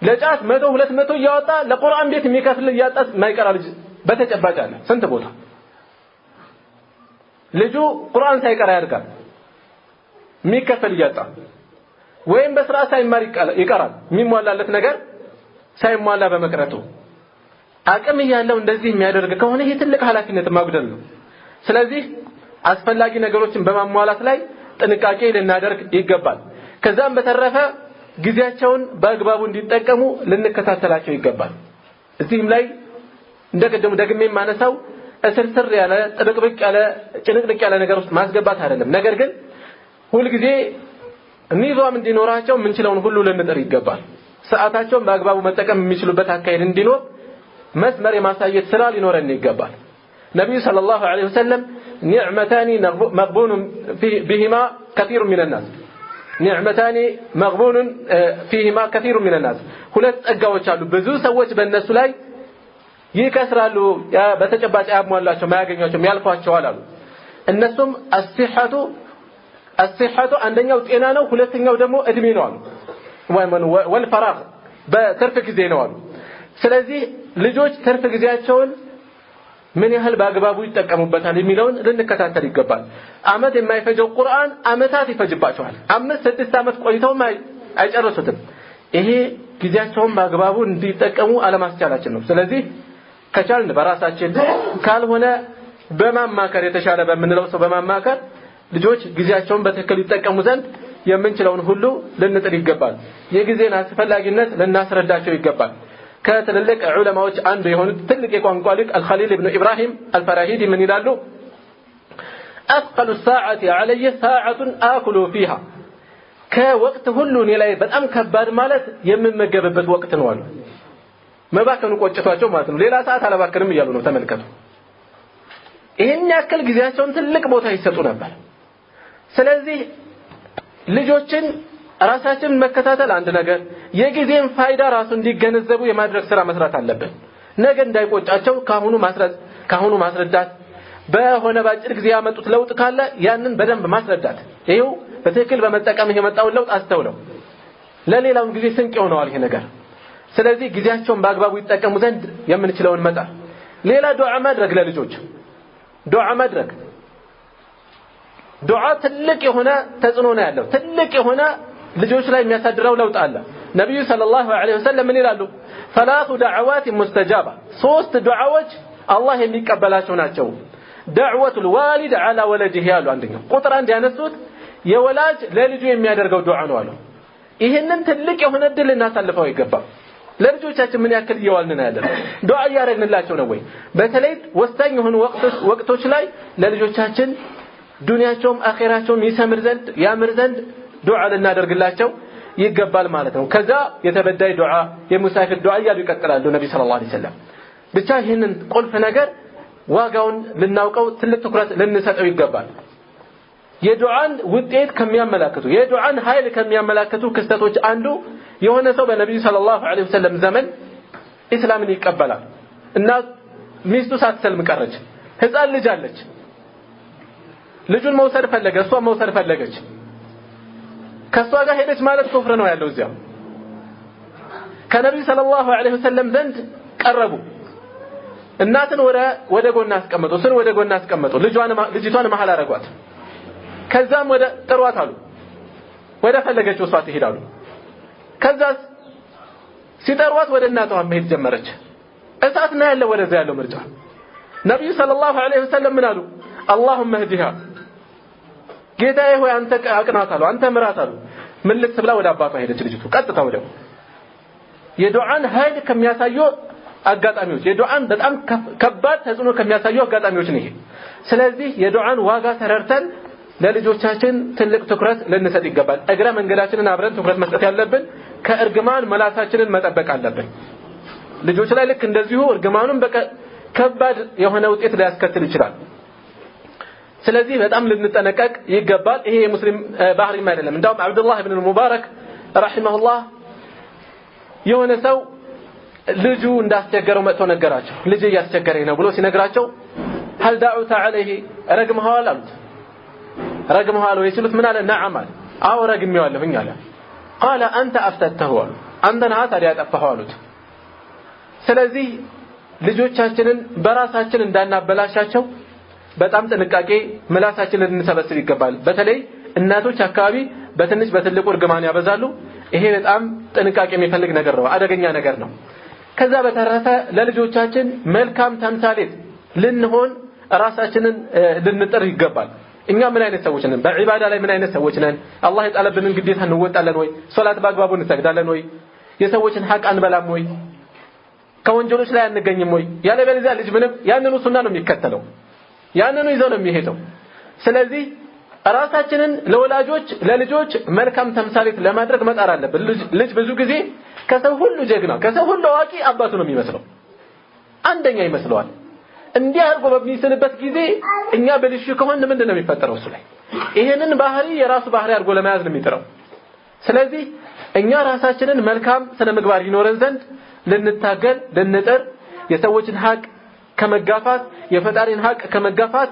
ለጫት 100 200 እያወጣ ለቁርአን ቤት የሚከፍል እያጣ ማይቀራ ልጅ በተጨባጭ አለ። ስንት ቦታ ልጁ ቁርአን ሳይቀራ ያድጋል የሚከፈል እያጣ፣ ወይም በስርዓት ሳይማር ይቀራል የሚሟላለት ነገር ሳይሟላ በመቅረቱ። አቅም ያለው እንደዚህ የሚያደርግ ከሆነ ይሄ ትልቅ ኃላፊነት ማጉደል ነው። ስለዚህ አስፈላጊ ነገሮችን በማሟላት ላይ ጥንቃቄ ልናደርግ ይገባል። ከዛም በተረፈ ጊዜያቸውን በአግባቡ እንዲጠቀሙ ልንከታተላቸው ይገባል። እዚህም ላይ እንደቀደሙ ደግሜ ማነሳው እስርስር ያለ ጥብቅብቅ ያለ ጭንቅንቅ ያለ ነገር ውስጥ ማስገባት አይደለም። ነገር ግን ሁሉ ጊዜ ንይዟም እንዲኖራቸው ምንችለውን ሁሉ ልንጥር ይገባል። ሰዓታቸውን በአግባቡ መጠቀም የሚችሉበት አካሄድ እንዲኖር መስመር የማሳየት ስራ ሊኖረን ይገባል። ነብዩ ሰለላሁ ዐለይሂ ወሰለም ኒዕመታኒ መግቡን ቢሂማ كثير من الناس ኒዕመታኒ መግቡን ፊሂማ كثير من الناس ሁለት ጸጋዎች አሉ ብዙ ሰዎች በእነሱ ላይ ይከስራሉ በተጨባጭ ያሟላቸው ማያገኛቸው ያልፏቸዋል አሉ። እነሱም الصحة አንደኛው ጤና ነው ሁለተኛው ደግሞ እድሜ ነው አሉ። والفراغ በትርፍ ጊዜ ነው አሉ። ስለዚህ ልጆች ትርፍ ጊዜያቸውን ምን ያህል በአግባቡ ይጠቀሙበታል የሚለውን ልንከታተል ይገባል። አመት የማይፈጀው ቁርአን አመታት ይፈጅባቸዋል። 5-6 አመት ቆይተው አይጨርሱትም። ይሄ ጊዜያቸውን በአግባቡ እንዲጠቀሙ አለማስቻላችን ነው። ስለዚህ ከቻልን በራሳችን ካልሆነ በማማከር የተሻለ በመንለው ሰው በማማከር ልጆች ጊዜያቸውን በትክክል ይጠቀሙ ዘንድ የምንችለውን ሁሉ ልንጥር ይገባል። የጊዜን አስፈላጊነት ልናስረዳቸው ይገባል። ከትልልቅ ዑለማዎች አንዱ የሆኑት ትልቅ የቋንቋ ሊቅ አልኸሊል ኢብኑ ኢብራሂም አልፈራሂዲ ምን ይላሉ? أثقل الساعة علي ساعة آكل فيها ከወቅት ሁሉ እኔ ላይ በጣም ከባድ ማለት የምመገብበት ወቅት ነው አሉ። መባከኑ ቆጭቷቸው ማለት ነው። ሌላ ሰዓት አላባከንም እያሉ ነው። ተመልከቱ። ይሄን ያክል ጊዜያቸውን ትልቅ ቦታ ይሰጡ ነበር። ስለዚህ ልጆችን ራሳችንን መከታተል አንድ ነገር የጊዜን ፋይዳ ራሱ እንዲገነዘቡ የማድረግ ስራ መስራት አለብን። ነገ እንዳይቆጫቸው ካሁኑ ማስረዳት በሆነ ባጭር ጊዜ ያመጡት ለውጥ ካለ ያንን በደንብ ማስረዳት ይሄው በትክክል በመጠቀም የመጣው ለውጥ አስተውለው ለሌላው ጊዜ ስንቅ ይሆናል ይሄ ነገር። ስለዚህ ጊዜያቸውን በአግባቡ ይጠቀሙ ዘንድ የምንችለውን መጣ። ሌላ ዱዓ ማድረግ ለልጆች ዱዓ ትልቅ የሆነ ተጽዕኖ ነው ያለው። ትልቅ የሆነ ልጆች ላይ የሚያሳድረው ለውጥ አለ። ነብዩ ሰለላሁ ዐለይሂ ወሰለም ምን ይላሉ? ثلاث دعوات مستجابة ሶስት ዱዓዎች አላህ የሚቀበላቸው ናቸው። دعوة الوالد على ولده ያሉ አንደኛው ቁጥር አንድ ያነሱት የወላጅ ለልጁ የሚያደርገው ዱዓ ነው አሉ። ይሄንን ትልቅ የሆነ ድል እናሳልፈው ይገባል። ለልጆቻችን ምን ያክል እየዋልን ነው ያለው? ዱዓ ያደረግንላቸው ነው ወይ? በተለይ ወሳኝ የሆኑ ወቅቶች ላይ ለልጆቻችን ዱንያቸውም አኺራቸውም ይሰምር ዘንድ ያምር ዘንድ ዱዓ ልናደርግላቸው ይገባል ማለት ነው። ከዛ የተበዳይ ዱዓ የሙሳፊር ዱዓ ያሉ ይቀጥላሉ ነብዩ ሰለላሁ ዐለይሂ ወሰለም። ብቻ ይሄንን ቁልፍ ነገር ዋጋውን ልናውቀው ትልቅ ትኩረት ልንሰጠው ይገባል። የዱዓን ውጤት ከሚያመላክቱ የዱዓን ኃይል ከሚያመላክቱ ክስተቶች አንዱ የሆነ ሰው በነብዩ ሰለላሁ ዐለይሂ ወሰለም ዘመን እስላምን ይቀበላል እና ሚስቱ ሳትሰልም ቀረች። ህፃን ልጅ አለች። ልጁን መውሰድ ፈለገ፣ እሷ መውሰድ ፈለገች። ከሷ ጋር ሄደች ማለት ኩፍር ነው ያለው እዚያ። ከነብዩ ሰለላሁ ዐለይሂ ወሰለም ዘንድ ቀረቡ። እናትን ወደ ጎን አስቀመጡ፣ እሱን ወደ ጎን አስቀመጡ። ልጅቷን መሃል አረጓት። ከዛም ወደ ጥሯት አሉ። ወደ ፈለገችው እሷ ትሄዳሉ። ከዛ ሲጠሯት ወደ እናቷ መሄድ ጀመረች። እሳት ነው ያለው ወደዛ ያለው ምርጫ። ነብዩ ሰለላሁ ዐለይሂ ወሰለም ምን አሉ? اللهم اهدها ጌታዬ ሆይ አንተ አቅናት አሉ፣ አንተ ምራት አሉ። ምልክት ብላ ወደ አባቷ ሄደች ልጅቱ ቀጥታ ወደው። የዱዓን ኃይል ከሚያሳዩ አጋጣሚዎች የዱዓን በጣም ከባድ ተጽዕኖ ከሚያሳዩ አጋጣሚዎች ነው ይሄ። ስለዚህ የዱዓን ዋጋ ተረድተን ለልጆቻችን ትልቅ ትኩረት ልንሰጥ ይገባል። እግረ መንገዳችንን አብረን ትኩረት መስጠት ያለብን ከእርግማን መላሳችንን መጠበቅ አለብን። ልጆች ላይ ልክ እንደዚሁ እርግማኑን ከባድ የሆነ ውጤት ሊያስከትል ይችላል። ስለዚህ በጣም ልንጠነቀቅ ይገባል። ይሄ የሙስሊም ባህሪም አይደለም። እንደውም አብዱላህ ኢብኑ ሙባረክ ረሂመሁላህ የሆነ ሰው ልጁ እንዳስቸገረው መጥቶ ነገራቸው። ልጅ ያስቸገረኝ ነው ብሎ ሲነግራቸው هل دعوت عليه ረግመዋል አሉት። ረግመዋል ወይ ሲሉት ምን አለ? ነዓም አለ። አዎ ረግሜዋለሁኝ አለ። قال انت افتته አሉ። አንተ ነህ ታዲያ ያጠፋኸው አሉት። ስለዚህ ልጆቻችንን በራሳችን እንዳናበላሻቸው በጣም ጥንቃቄ ምላሳችንን ልንሰበስብ ይገባል። በተለይ እናቶች አካባቢ በትንሽ በትልቁ እርግማን ያበዛሉ። ይሄ በጣም ጥንቃቄ የሚፈልግ ነገር ነው፣ አደገኛ ነገር ነው። ከዛ በተረፈ ለልጆቻችን መልካም ተምሳሌት ልንሆን ራሳችንን ልንጥር ይገባል። እኛ ምን አይነት ሰዎች ነን በዒባዳ ላይ ምን አይነት ሰዎች ነን አላህ የጣለብንን ግዴታ እንወጣለን ወይ ሶላት በአግባቡ እንሰግዳለን ወይ የሰዎችን ሐቅ አንበላም ወይ ከወንጀሎች ላይ አንገኝም ወይ ያለበለዚያ ልጅ ምንም ያንኑ ሱና ነው የሚከተለው ያንኑ ይዘው ነው የሚሄደው ስለዚህ ራሳችንን ለወላጆች ለልጆች መልካም ተምሳሌት ለማድረግ መጣር አለብን ልጅ ብዙ ጊዜ ከሰው ሁሉ ጀግና ከሰው ሁሉ አዋቂ አባቱ ነው የሚመስለው አንደኛ ይመስለዋል እንዲህ አድርጎ በሚስልበት ጊዜ እኛ በልሽ ከሆነ ምንድነው የሚፈጠረው እሱ ላይ ይሄንን ባህሪ የራሱ ባህሪ አድርጎ ለመያዝ ነው የሚጥረው ስለዚህ እኛ ራሳችንን መልካም ስነ ምግባር ይኖረን ዘንድ ልንታገል ልንጥር የሰዎችን ሐቅ ከመጋፋት የፈጣሪን ሐቅ ከመጋፋት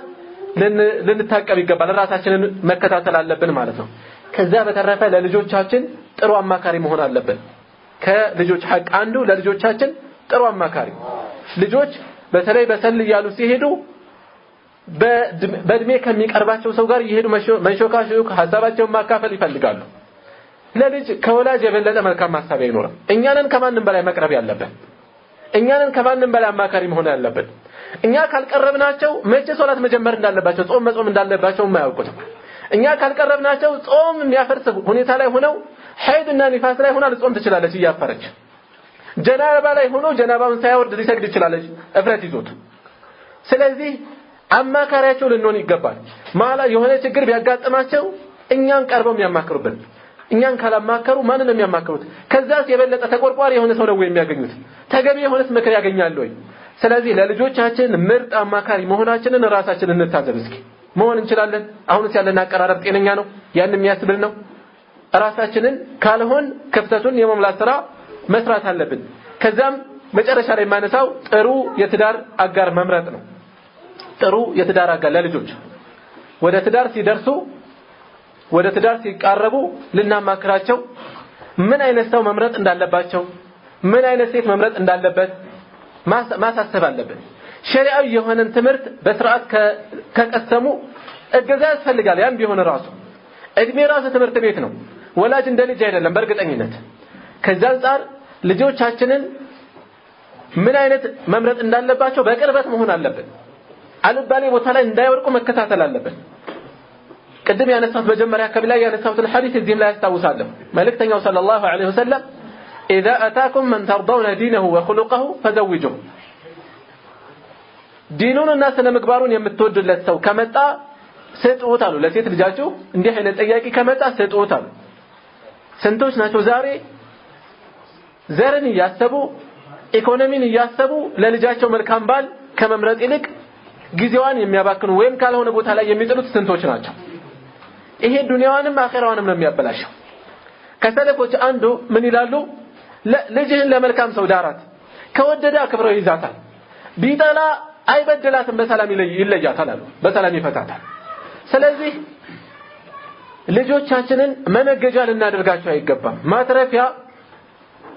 ልንታቀብ ይገባል ራሳችንን መከታተል አለብን ማለት ነው ከዛ በተረፈ ለልጆቻችን ጥሩ አማካሪ መሆን አለብን ከልጆች ሐቅ አንዱ ለልጆቻችን ጥሩ አማካሪ ልጆች በተለይ በሰል ያሉ ሲሄዱ በእድሜ ከሚቀርባቸው ሰው ጋር ይሄዱ መንሾካሾክ ሐሳባቸውን ማካፈል ይፈልጋሉ ለልጅ ከወላጅ የበለጠ መልካም ሐሳብ ይኖራል እኛንን ከማንንም በላይ መቅረብ ያለብን እኛንን ከማንንም በላይ አማካሪ መሆን ያለብን እኛ ካልቀረብናቸው መቼ ሶላት መጀመር እንዳለባቸው ጾም መጾም እንዳለባቸው የማያውቁት እኛ ካልቀረብናቸው ጾም የሚያፈርስ ሁኔታ ላይ ሆነው ሐይድና ንፋስ ላይ ሆና ጾም ትችላለች እያፈረች ጀናባ ላይ ሆኖ ጀናባውን ሳይወርድ ሊሰግድ ይችላል እፍረት ይዞት ስለዚህ አማካሪያቸው ልንሆን ይገባል ማላ የሆነ ችግር ቢያጋጥማቸው እኛን ቀርበው የሚያማክሩብን እኛን ካላማከሩ ማንን ነው የሚያማክሩት ከዛስ የበለጠ ተቆርቋሪ የሆነ ሰው ነው የሚያገኙት ተገቢ የሆነ ምክር ያገኛሉ ወይ ስለዚህ ለልጆቻችን ምርጥ አማካሪ መሆናችንን ራሳችንን እንታዘብ እስኪ መሆን እንችላለን አሁንስ ያለና አቀራረብ ጤነኛ ነው ያን የሚያስብል ነው ራሳችንን ካልሆን ክፍተቱን የመሙላት ስራ መስራት አለብን ከዛም መጨረሻ ላይ ማነሳው ጥሩ የትዳር አጋር መምረጥ ነው ጥሩ የትዳር አጋር ለልጆች ወደ ትዳር ሲደርሱ ወደ ትዳር ሲቃረቡ ልናማክራቸው ምን አይነት ሰው መምረጥ እንዳለባቸው ምን አይነት ሴት መምረጥ እንዳለበት ማሳሰብ አለብን ሸሪዓዊ የሆነን ትምህርት በስርዓት ከቀሰሙ እገዛ ያስፈልጋል ያን ቢሆን ራሱ እድሜ ራሱ ትምህርት ቤት ነው ወላጅ እንደ ልጅ አይደለም በእርግጠኝነት ከዛ አንፃር ልጆቻችንን ምን አይነት መምረጥ እንዳለባቸው በቅርበት መሆን አለብን አልባሌ ቦታ ላይ እንዳይወርቁ መከታተል አለብን ቅድም ያነሳሁት መጀመሪያ ከብላ ያነሳሁትን ሐዲስ እዚህም ላይ ያስታውሳለሁ መልእክተኛው ሰለላሁ ዐለይሂ ወሰለም اذا اتاكم من ترضون دينه وخلقه فزوجوه ዲኑንና ስነ ምግባሩን የምትወዱለት ሰው ከመጣ ስጡት አሉ ለሴት ልጃችሁ እንዲህ አይነት ጥያቄ ከመጣ ስጡት አሉ ስንቶች ናቸው ዛሬ ዘርን ያሰቡ ኢኮኖሚን ያሰቡ ለልጃቸው መልካም ባል ከመምረጥ ይልቅ ጊዜዋን የሚያባክኑ ወይም ካልሆነ ቦታ ላይ የሚጥሉት ስንቶች ናቸው ይሄ ዱንያዋንም አኺራዋንም ነው የሚያበላሸው ከሰለፎች አንዱ ምን ይላሉ ልጅህን ለመልካም ሰው ዳራት ከወደደ አክብረው ይዛታል ቢጠላ አይበደላትም በሰላም ይለያታል አሉ በሰላም ይፈታታል ስለዚህ ልጆቻችንን መነገጃ ልናደርጋቸው አይገባም ማትረፊያ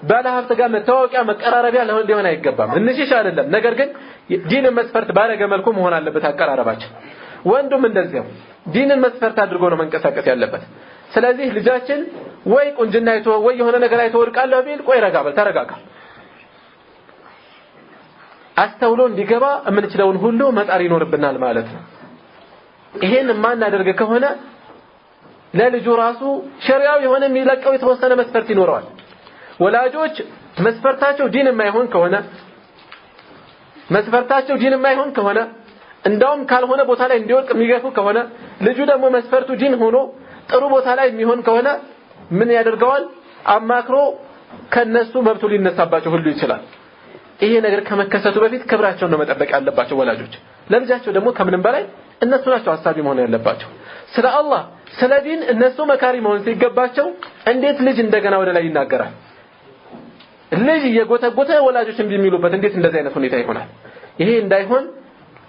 ባለሀብት ጋር መታወቂያ መቀራረቢያ ሊሆን አይገባም እንሽሽ አይደለም ነገር ግን ዲንን መስፈርት ባረገ መልኩ መሆን አለበት አቀራረባችን ወንዱም እንደዚያው ዲንን መስፈርት አድርጎ ነው መንቀሳቀስ ያለበት ስለዚህ ልጃችን ወይ ቁንጅና አይቶ ወይ የሆነ ነገር አይቶ ወርቃለሁ ቢል ቆይ ረጋበል ተረጋጋ አስተውሎ እንዲገባ የምንችለውን ሁሉ መጣር ይኖርብናል ማለት ነው ይሄን ማናደርግ ከሆነ ለልጁ ራሱ ሸሪዓው የሆነ የሚለቀው የተወሰነ መስፈርት ይኖረዋል ወላጆች መስፈርታቸው ዲን የማይሆን ከሆነ እንዳውም ካልሆነ ቦታ ላይ እንዲወርቅ የሚገፉ ከሆነ ልጁ ደግሞ መስፈርቱ ዲን ሆኖ ጥሩ ቦታ ላይ የሚሆን ከሆነ ምን ያደርገዋል አማክሮ ከነሱ መብቱ ሊነሳባቸው ሁሉ ይችላል ይሄ ነገር ከመከሰቱ በፊት ክብራቸውን ነው መጠበቅ ያለባቸው ወላጆች ለልጃቸው ደግሞ ከምንም በላይ እነሱ ናቸው ሐሳቢ መሆን ያለባቸው ስለ አላህ ስለ ዲን እነሱ መካሪ መሆን ሲገባቸው እንዴት ልጅ እንደገና ወደ ላይ ይናገራል ልጅ የጎተጎተ ወላጆች እንዲሚሉበት እንዴት እንደዚህ አይነት ሁኔታ ይሆናል ይሄ እንዳይሆን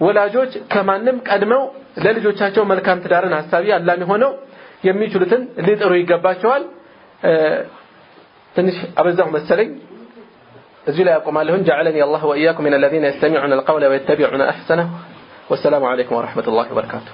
ወላጆች ከማንም ቀድመው ለልጆቻቸው መልካም ትዳርን ሐሳቢ አላሚ ሆነው የሚችሉትን ሊጥሩ ይገባቸዋል ትንሽ አበዛው መሰለኝ እዚህ ላይ አቆማለሁ جعلني الله واياكم من الذين يستمعون القول ويتبعون احسنه والسلام عليكم ورحمه الله وبركاته